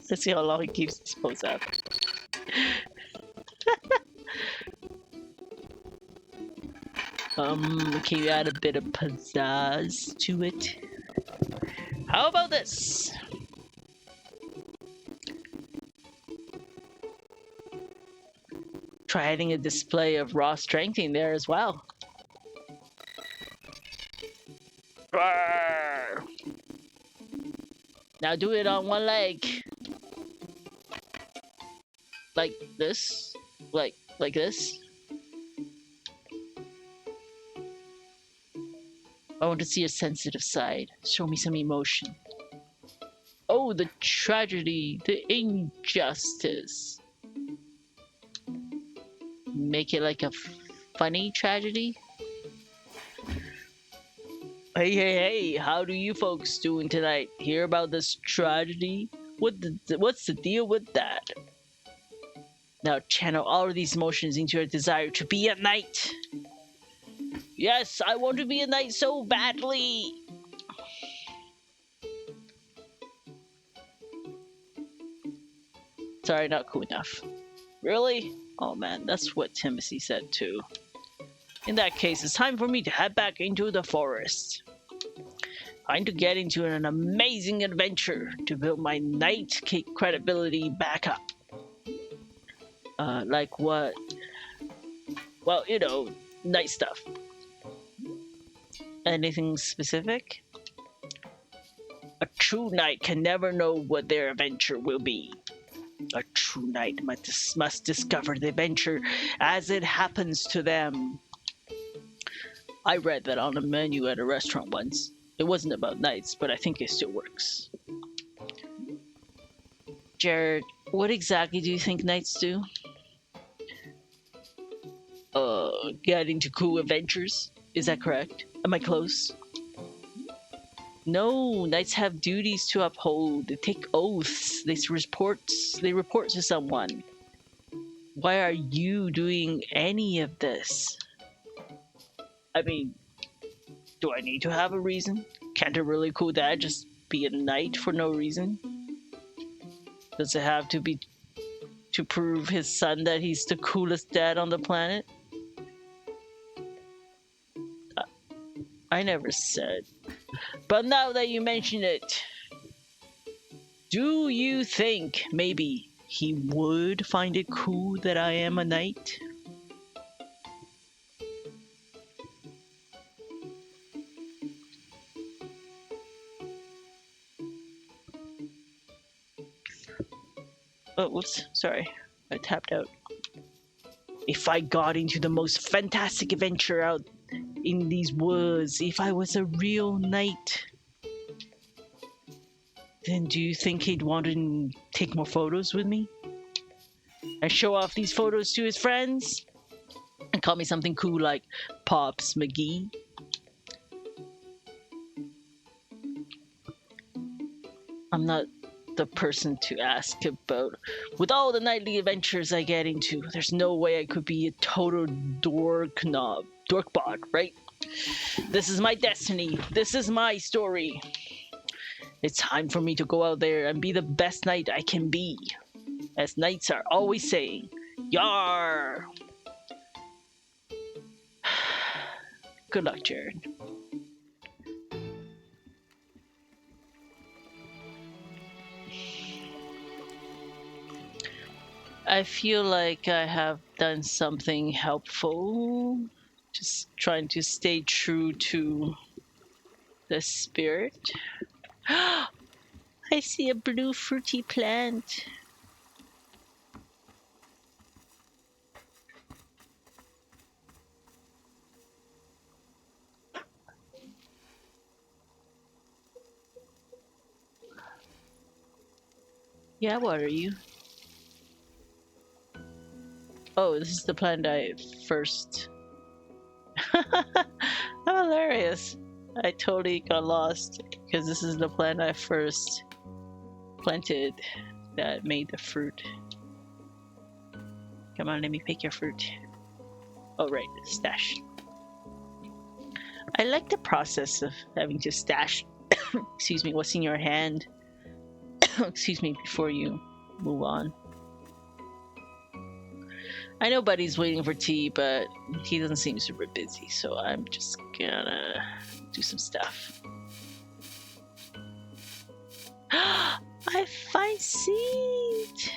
Let's see how long he keeps this pose up. Can you add a bit of pizzazz to it? How about this? Try adding a display of raw strength in there as well. Roar! Now do it on one leg. Like this? Like this? I want to see a sensitive side. Show me some emotion. Oh, the tragedy, the injustice. Make it like a funny tragedy? Hey, how do you folks doing tonight? Hear about this tragedy? What's the deal with that? Now channel all of these emotions into your desire to be a knight. Yes, I want to be a knight so badly. Sorry, not cool enough. Really? Oh man, that's what Timothy said too. In that case, it's time for me to head back into the forest. Time to get into an amazing adventure to build my knight credibility back up. Like what? Well, you know, knight stuff. Anything specific? A true knight can never know what their adventure will be. A true knight must discover the adventure as it happens to them. I read that on a menu at a restaurant once. It wasn't about knights, but I think it still works. Jared, what exactly do you think knights do? Get into cool adventures? Is that correct? Am I close? No, knights have duties to uphold. They take oaths. They report to someone. Why are you doing any of this? I mean, do I need to have a reason? Can't a really cool dad just be a knight for no reason? Does it have to be to prove his son that he's the coolest dad on the planet? I never said. But now that you mention it, do you think maybe he would find it cool that I am a knight? Oh, whoops, sorry. I tapped out. If I got into the most fantastic adventure out in these woods, if I was a real knight, then do you think he'd want to take more photos with me? And show off these photos to his friends? And call me something cool like Pops McGee? I'm not the person to ask about. With all the nightly adventures I get into, there's no way I could be a total dorkbot, right? This is my destiny. This is my story. It's time for me to go out there and be the best knight I can be. As knights are always saying, Yar! Good luck, Jared. I feel like I have done something helpful. Just trying to stay true to the spirit. I see a blue fruity plant. Yeah, what are you? Oh, this is the plant I first. Hilarious. I totally got lost because this is the plant I first planted that made the fruit. Come on, let me pick your fruit. Oh, right, stash. I like the process of having to stash, excuse me, what's in your hand, excuse me, before you move on. I know Buddy's waiting for tea, but he doesn't seem super busy, so I'm just gonna do some stuff. I find seed!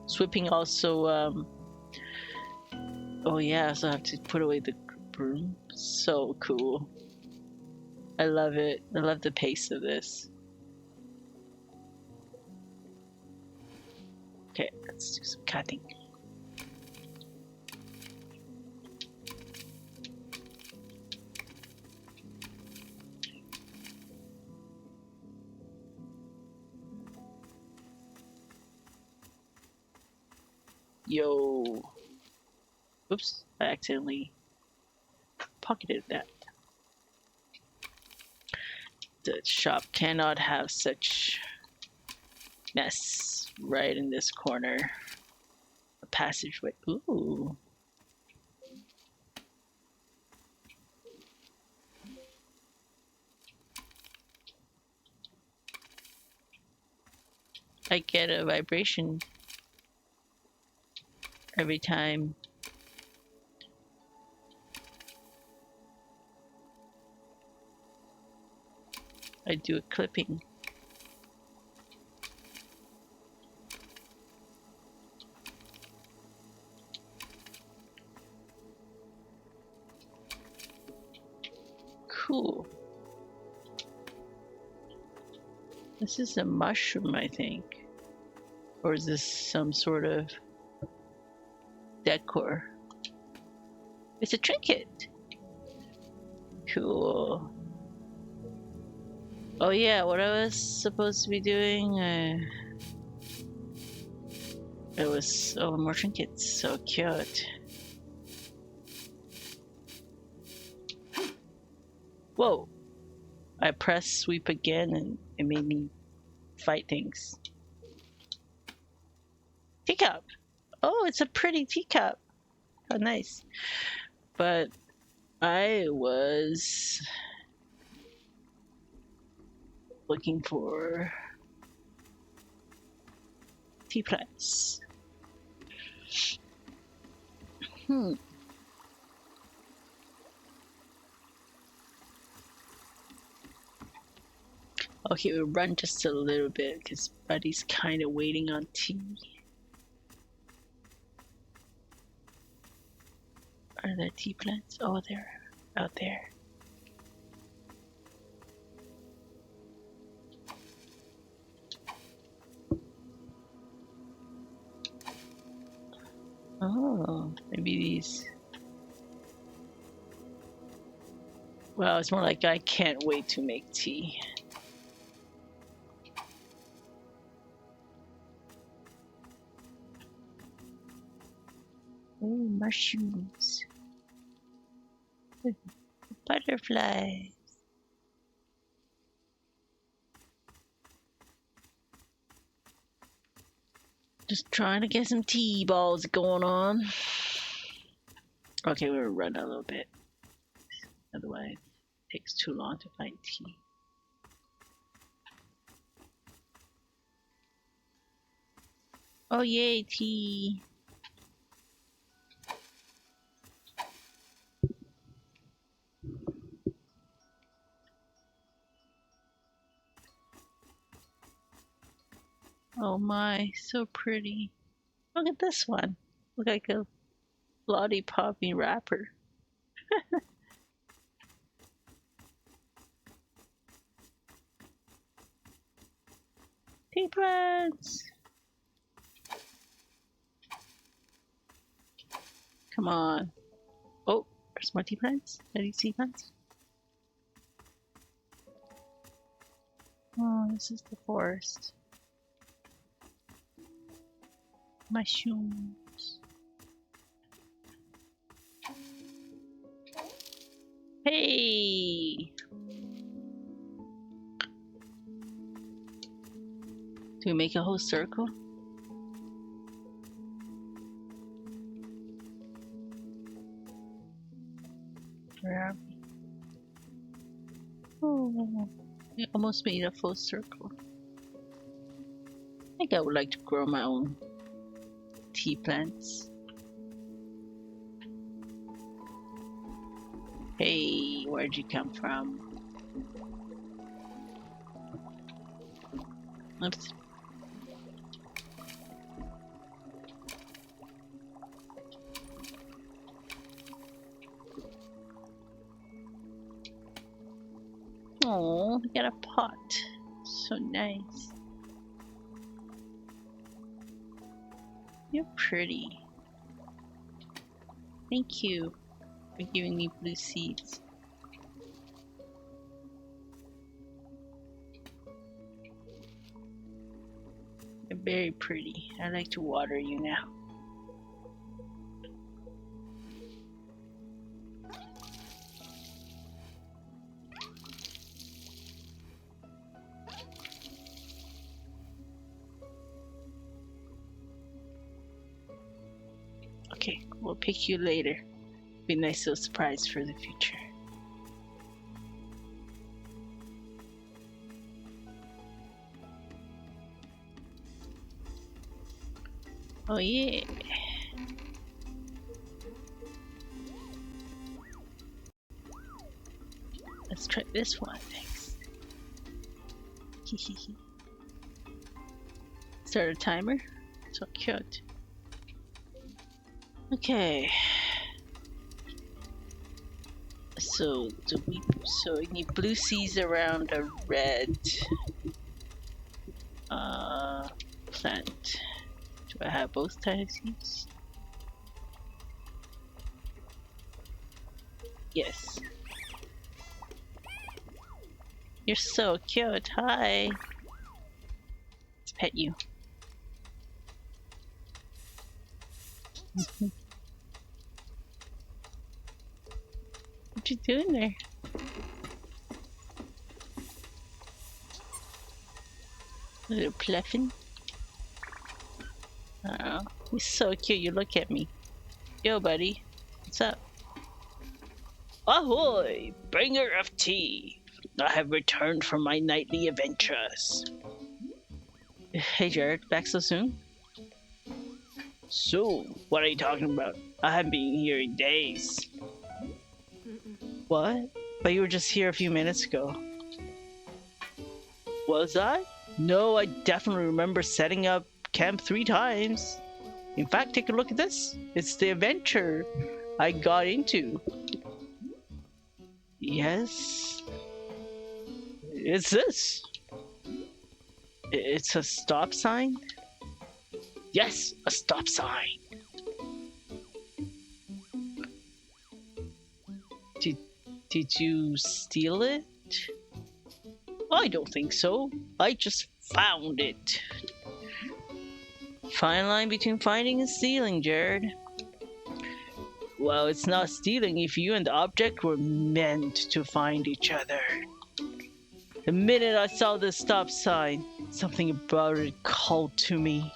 Sweeping also, oh yeah, so I have to put away the broom. So cool. I love it. I love the pace of this. Okay, let's do some cutting. Yo. Oops, I accidentally pocketed that. The shop cannot have such mess right in this corner. A passageway. Ooh. I get a vibration every time I do a clipping. Cool. This is a mushroom, I think. Or is this some sort of decor? It's a trinket. Cool. Oh yeah, what I was supposed to be doing, it was, oh, more trinkets. So cute. Whoa. I pressed sweep again and it made me fight things. Teacup. Oh, it's a pretty teacup. How nice. But I was looking for tea plants. Okay, we'll run just a little bit because Buddy's kind of waiting on tea. Are there tea plants? Oh, they're out there. Oh, maybe these. Well, it's more like I can't wait to make tea. Oh, mushrooms. Butterflies. Just trying to get some tea balls going on. Okay, we'll run a little bit. Otherwise, it takes too long to find tea. Oh, yay, tea. Oh my, so pretty. Look at this one. Look like a lollipop-y wrapper. Tea plants! Come on. Oh, there's more tea plants. Are these tea plants? Oh, this is the forest. Mushrooms. Hey! Do we make a whole circle? Where are we? Oh, we almost made a full circle. I think I would like to grow my own tea plants. Hey, where'd you come from? Oops. Oh, we got a pot. So nice. You're pretty. Thank you for giving me blue seeds. You're very pretty. I like to water you now. Okay, we'll pick you later. Be a nice little surprise for the future. Oh yeah. Let's try this one next. Start a timer. So cute. Okay. So I need blue seeds around a red plant. Do I have both types of seeds? Yes. You're so cute. Hi. Let's pet you. What you doing there? A little pluffing. Oh, you're so cute. You look at me. Yo, buddy. What's up? Ahoy! Bringer of tea. I have returned from my nightly adventures. Hey, Jared. Back so soon? Soon? What are you talking about? I haven't been here in days. What? But you were just here a few minutes ago. Was I? No, I definitely remember setting up camp 3 times. In fact, take a look at this. It's the adventure I got into. Yes. It's this. It's a stop sign? Yes, a stop sign. Did you steal it? I don't think so. I just found it. Fine line between finding and stealing, Jared. Well, it's not stealing if you and the object were meant to find each other. The minute I saw the stop sign, something about it called to me.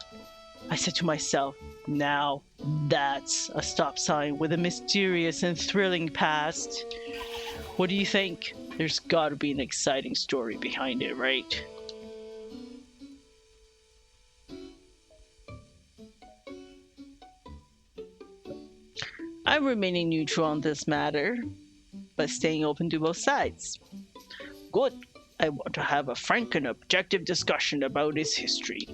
I said to myself, now that's a stop sign with a mysterious and thrilling past. What do you think? There's gotta be an exciting story behind it, right? I'm remaining neutral on this matter, but staying open to both sides. Good. I want to have a frank and objective discussion about its history.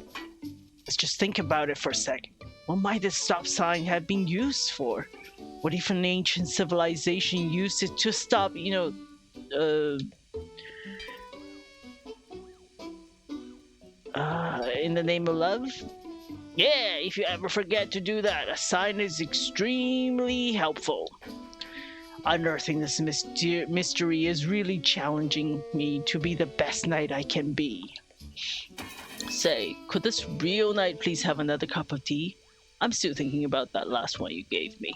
Let's just think about it for a second. What might this stop sign have been used for? What if an ancient civilization used it to stop, in the name of love? Yeah, if you ever forget to do that, a sign is extremely helpful. Unearthing this mystery is really challenging me to be the best knight I can be. Say, could this real knight please have another cup of tea? I'm still thinking about that last one you gave me.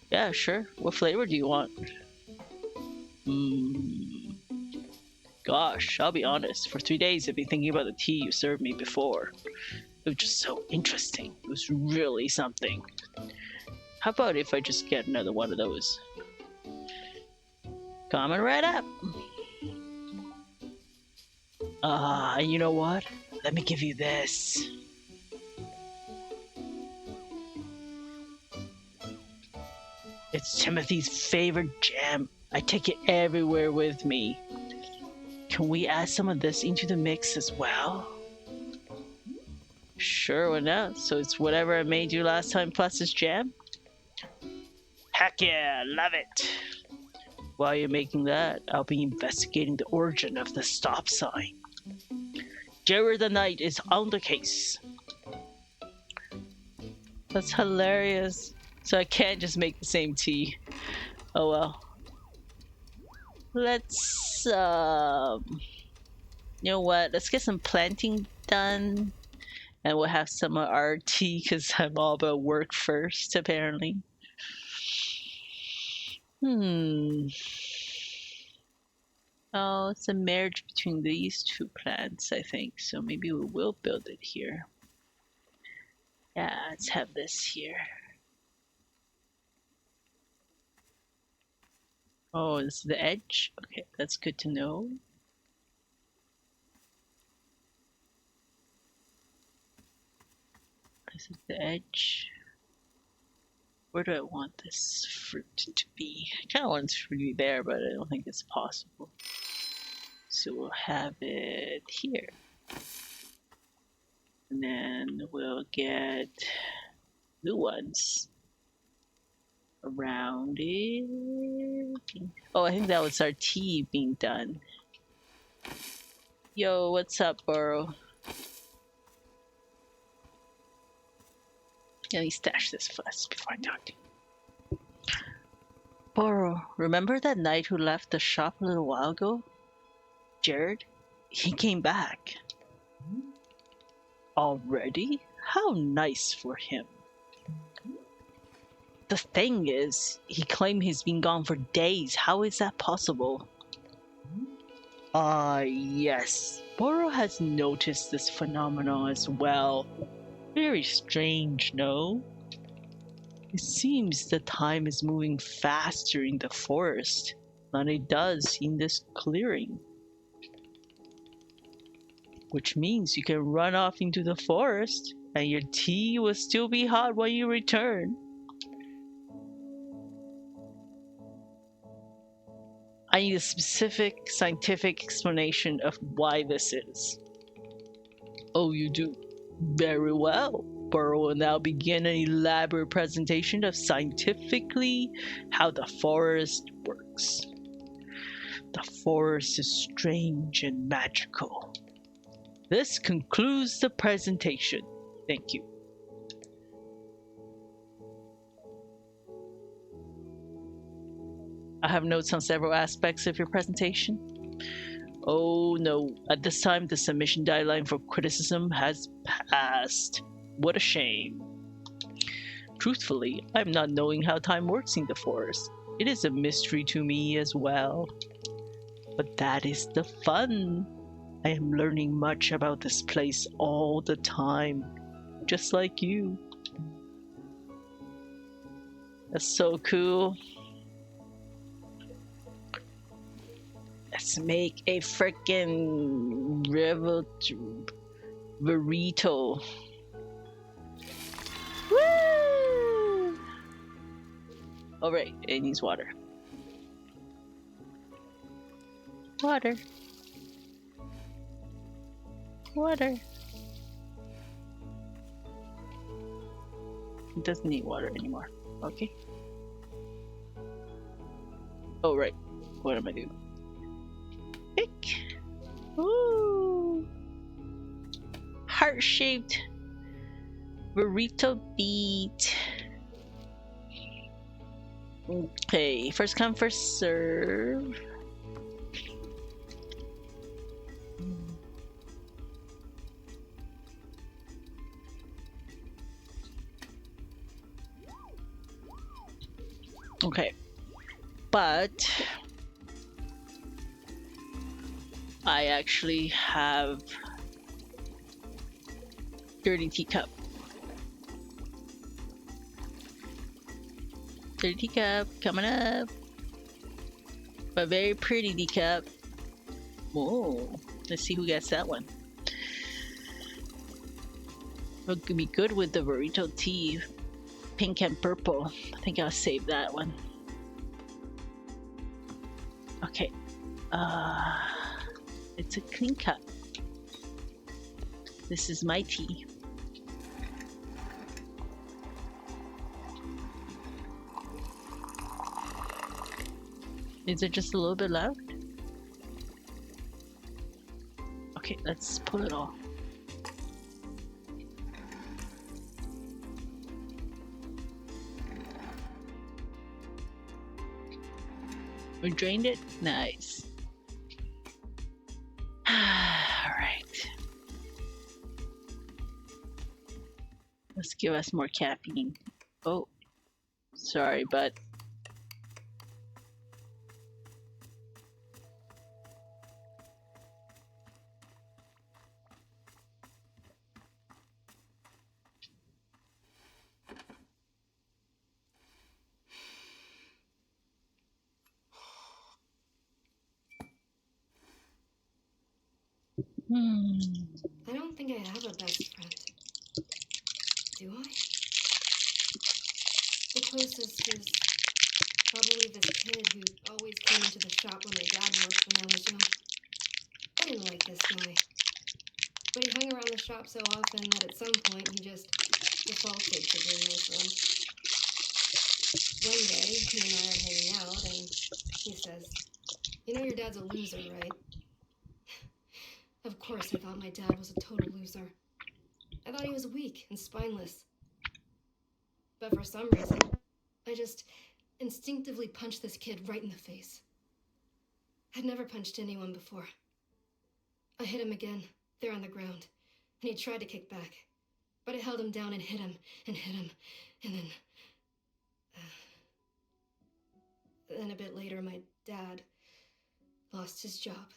Yeah, sure. What flavor do you want? Hmm. Gosh, I'll be honest. For 3 days, I've been thinking about the tea you served me before. It was just so interesting. It was really something. How about if I just get another one of those? Coming right up. You know what? Let me give you this. It's Timothy's favorite jam. I take it everywhere with me. Can we add some of this into the mix as well? Sure, why not? So it's whatever I made you last time plus this jam? Heck yeah, love it. While you're making that, I'll be investigating the origin of the stop sign. Jared the Knight is on the case. That's hilarious. So I can't just make the same tea. Oh well. Let's, you know what? Let's get some planting done. And we'll have some of our tea because I'm all about work first, apparently. Oh, it's a marriage between these two plants, I think. So maybe we will build it here. Yeah, let's have this here. Oh, this is the edge? Okay, that's good to know. This is the edge. Where do I want this fruit to be? I kind of want it to be there, but I don't think it's possible. So we'll have it here. And then we'll get new ones around it. Oh, I think that was our tea being done. Yo, what's up, Burrow? Let me stash this first before I talk to you. Burrow, remember that knight who left the shop a little while ago? Jared? He came back. Already? How nice for him. The thing is, he claimed he's been gone for days. How is that possible? Yes. Burrow has noticed this phenomenon as well. Very strange, no? It seems the time is moving faster in the forest than it does in this clearing. Which means you can run off into the forest and your tea will still be hot when you return. I need a specific scientific explanation of why this is. Oh, you do? Very well. Burrow will now begin an elaborate presentation of scientifically how the forest works. The forest is strange and magical. This concludes the presentation. Thank you. I have notes on several aspects of your presentation. Oh no, at this time the submission deadline for criticism has passed. What a shame. Truthfully, I'm not knowing how time works in the forest. It is a mystery to me as well. But that is the fun. I am learning much about this place all the time, just like you. That's so cool. Let's make a frickin' burrito. Woo! Oh right, it needs water. Water. Water. It doesn't need water anymore. Okay. Oh right, what am I doing? Pick. Ooh. Heart-shaped burrito beat. Okay, first come, first serve. Okay, but I actually have dirty teacup. Dirty teacup coming up. A very pretty teacup. Whoa, let's see who gets that one. It could be good with the burrito tea, pink and purple. I think I'll save that one. Okay, it's a clean cup. This is my tea. Is it just a little bit left? Okay, let's pull it all. We drained it? Nice. Alright. Let's give us more caffeine. Oh, sorry, but I don't think I have a best friend. Do I? The closest is probably this kid who always came into the shop when my dad worked when I was young. I didn't like this guy. But he hung around the shop so often that at some point he just defaulted to being my friend. One day, he and I are hanging out, and he says, "You know your dad's a loser, right?" Of course, I thought my dad was a total loser. I thought he was weak and spineless. But for some reason, I just instinctively punched this kid right in the face. I'd never punched anyone before. I hit him again, there on the ground, and he tried to kick back. But I held him down and hit him, and hit him, and then... Then a bit later, my dad lost his job,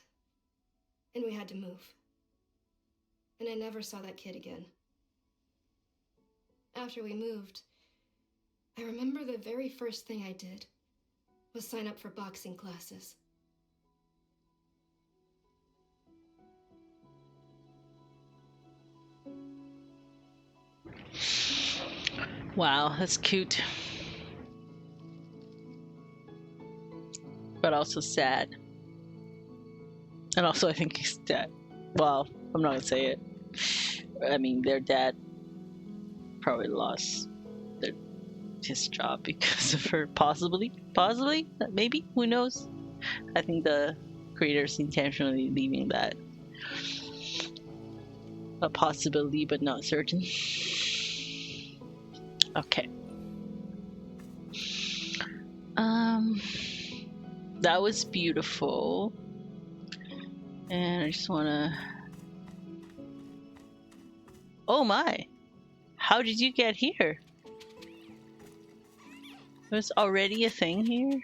and we had to move. And I never saw that kid again. After we moved, I remember the very first thing I did was sign up for boxing classes. wow, that's cute. But also sad. And also I think he's dead. Well, I'm not gonna say it. I mean, their dad probably lost his job because of her. Possibly, maybe, who knows. I think the creators intentionally leaving that a possibility but not certain. Okay, that was beautiful, and I just want to... Oh my, how did you get here? There's already a thing here?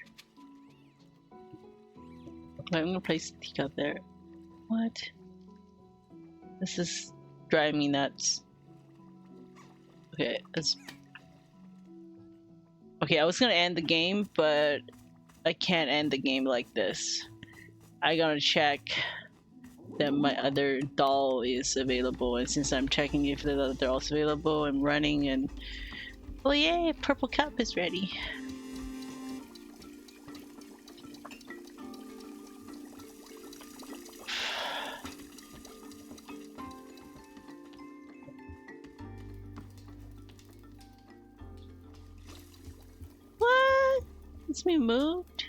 I'm gonna place the teacup there. What? This is driving me nuts. Okay, okay, I was gonna end the game, but I can't end the game like this. I gotta check that my other doll is available, and since I'm checking if the other doll's available, I'm running and... Oh yay, purple cup is ready. What? It's been moved?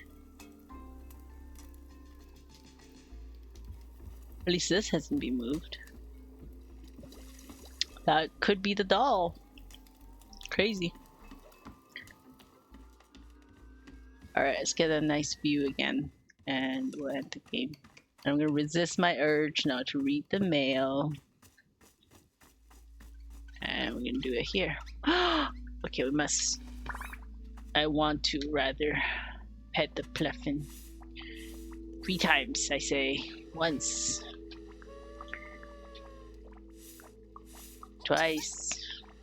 At least this hasn't been moved. That could be the doll. Crazy. Alright, let's get a nice view again. And we'll end the game. I'm gonna resist my urge now to read the mail. And we're gonna do it here. Okay, we must... I want to rather pet the Pluffin 3 times, I say. Once, twice.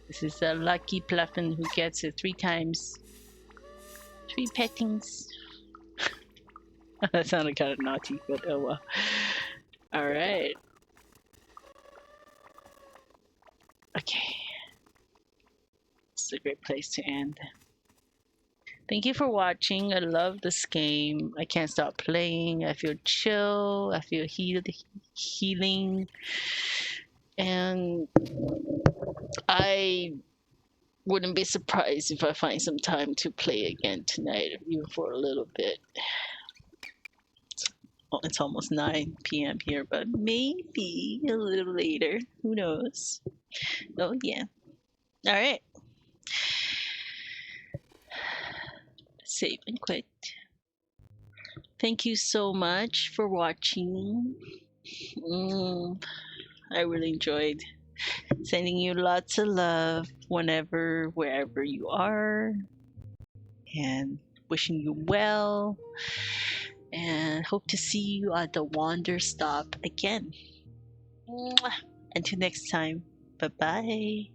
This is a lucky Pluffin who gets it 3 times. 3 pettings. That sounded kind of naughty, but oh well. Alright. Okay. It's a great place to end. Thank you for watching. I love this game. I can't stop playing. I feel chill. I feel healing. And I wouldn't be surprised if I find some time to play again tonight, even for a little bit. It's almost 9 p.m. here, but maybe a little later. Who knows? Oh, yeah. All right. Save and quit. Thank you so much for watching. I really enjoyed sending you lots of love whenever, wherever you are, and wishing you well. And hope to see you at the Wanderstop again. Until next time, bye bye.